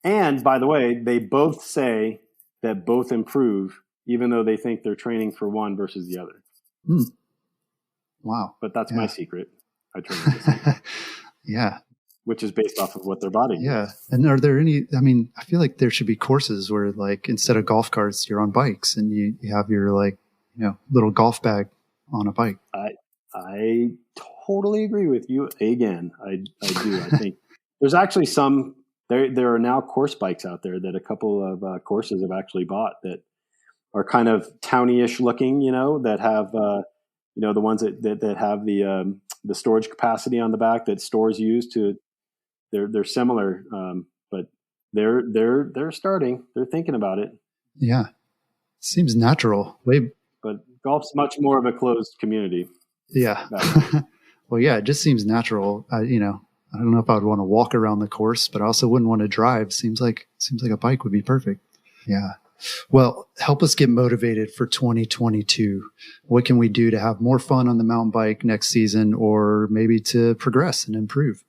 And by the way, they both say that both improve, even though they think they're training for one versus the other. Wow. But that's my secret. I train the same. Yeah. Which is based off of what their body does. And are there any, I feel like there should be courses where like instead of golf carts, you're on bikes and you have your like, little golf bag on a bike. I totally agree with you. Again, I do. I think there's actually there are now course bikes out there that a couple of courses have actually bought that are kind of towny-ish looking, that have, the ones that have the storage capacity on the back that stores use to, they're similar, but they're starting, they're thinking about it. Yeah. Seems natural. But golf's much more of a closed community. Yeah. Well, yeah, it just seems natural. I don't know if I would want to walk around the course, but I also wouldn't want to drive. Seems like a bike would be perfect. Yeah. Well, help us get motivated for 2022. What can we do to have more fun on the mountain bike next season, or maybe to progress and improve?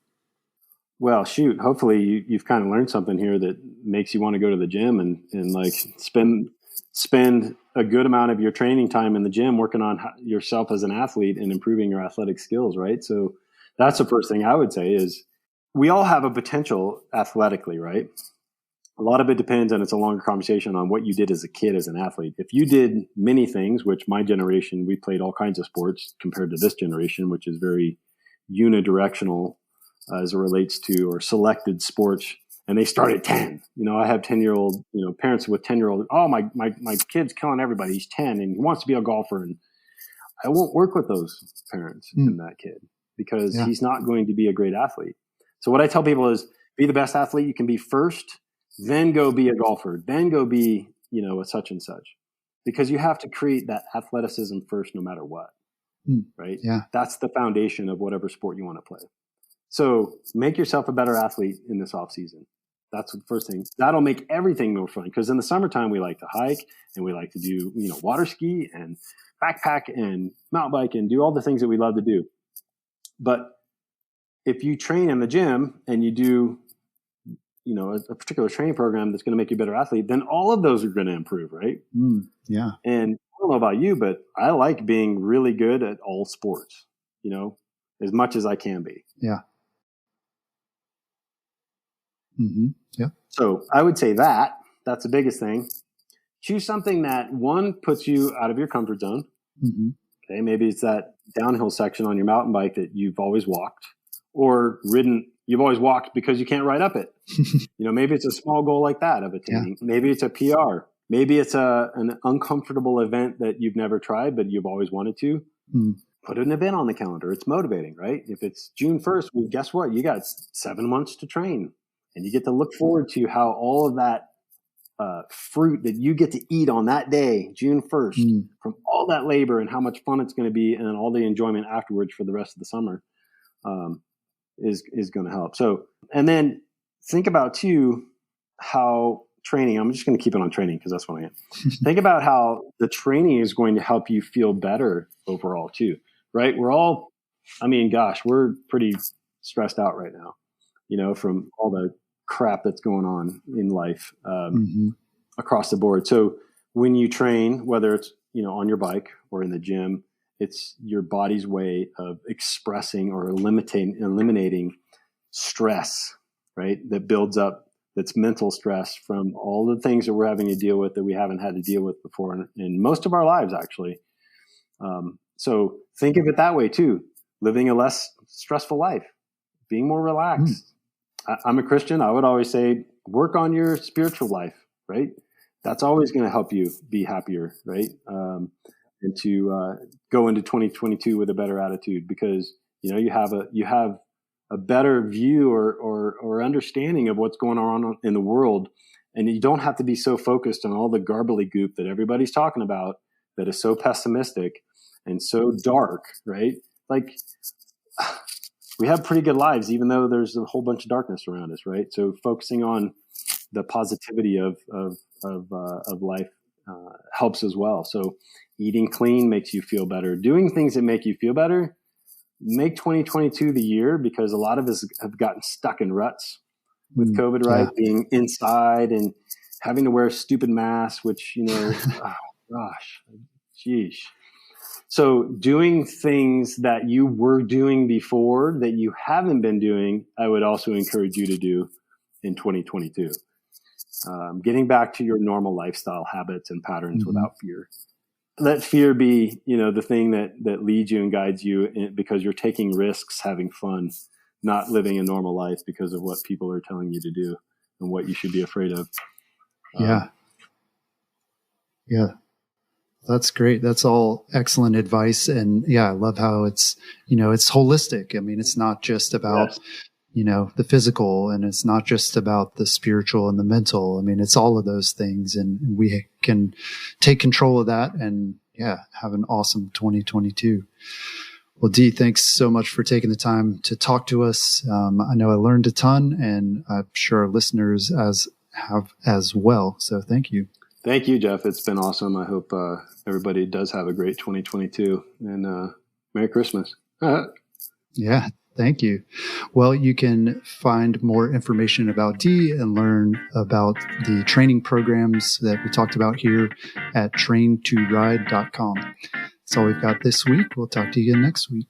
Well, shoot, hopefully you've kind of learned something here that makes you want to go to the gym and like spend a good amount of your training time in the gym working on yourself as an athlete and improving your athletic skills, right? So that's the first thing I would say is we all have a potential athletically, right? A lot of it depends, and it's a longer conversation, on what you did as a kid as an athlete. If you did many things, which my generation, we played all kinds of sports compared to this generation, which is very unidirectional as it relates to, or selected sports, and they start at 10. I have 10-year-old, parents with 10-year-old. Oh, my kid's killing everybody. He's 10 and he wants to be a golfer. And I won't work with those parents and that kid because he's not going to be a great athlete. So what I tell people is be the best athlete you can be first, then go be a golfer, then go be, a such and such, because you have to create that athleticism first, no matter what. Right. Yeah. That's the foundation of whatever sport you want to play. So make yourself a better athlete in this off season. That's the first thing. That'll make everything more fun. Because in the summertime, we like to hike and we like to do, water ski and backpack and mountain bike and do all the things that we love to do. But if you train in the gym and you do, a particular training program that's going to make you a better athlete, then all of those are going to improve, right? Yeah. And I don't know about you, but I like being really good at all sports, as much as I can be. Yeah. Mm-hmm. Yeah. So I would say that's the biggest thing. Choose something that, one, puts you out of your comfort zone. Mm-hmm. Okay. Maybe it's that downhill section on your mountain bike that you've always walked or ridden. You've always walked because you can't ride up it. Maybe it's a small goal like that of attaining. Yeah. Maybe it's a PR. Maybe it's an uncomfortable event that you've never tried, but you've always wanted to. Put an event on the calendar. It's motivating, right? If it's June 1st, well, guess what? You got 7 months to train, and you get to look forward to how all of that fruit that you get to eat on that day, June 1st, from all that labor and how much fun it's going to be, and all the enjoyment afterwards for the rest of the summer is going to help. So, and then think about too how training, I'm just going to keep it on training because that's what I am. Think about how the training is going to help you feel better overall too, right? We're pretty stressed out right now, from all the crap that's going on in life across the board. So when you train, whether it's, on your bike or in the gym, it's your body's way of expressing or eliminating stress, right? That builds up. That's mental stress from all the things that we're having to deal with that we haven't had to deal with before in most of our lives, actually. So think of it that way too. Living a less stressful life, being more relaxed. I'm a Christian. I would always say, work on your spiritual life, right? That's always going to help you be happier, right? And to go into 2022 with a better attitude, because you have a better view or understanding of what's going on in the world. And you don't have to be so focused on all the garbly goop that everybody's talking about that is so pessimistic and so dark, right? Like, we have pretty good lives, even though there's a whole bunch of darkness around us, right? So focusing on the positivity of life helps as well. So eating clean makes you feel better. Doing things that make you feel better. Make 2022 the year, because a lot of us have gotten stuck in ruts with COVID, right? Yeah. Being inside and having to wear a stupid mask, which, oh gosh, geez. So doing things that you were doing before that you haven't been doing, I would also encourage you to do in 2022. Getting back to your normal lifestyle habits and patterns without fear. Let fear be, the thing that leads you and guides you, because you're taking risks, having fun, not living a normal life because of what people are telling you to do and what you should be afraid of. Yeah. That's great. That's all excellent advice. And I love how it's, it's holistic. I mean, it's not just about, the physical, and it's not just about the spiritual and the mental. I mean, it's all of those things, and we can take control of that and have an awesome 2022. Well, Dee, thanks so much for taking the time to talk to us. I know I learned a ton, and I'm sure our listeners have as well. So thank you. Thank you, Jeff. It's been awesome. I hope everybody does have a great 2022, and Merry Christmas. Yeah, thank you. Well, you can find more information about Dee and learn about the training programs that we talked about here at traintoride.com. That's all we've got this week. We'll talk to you again next week.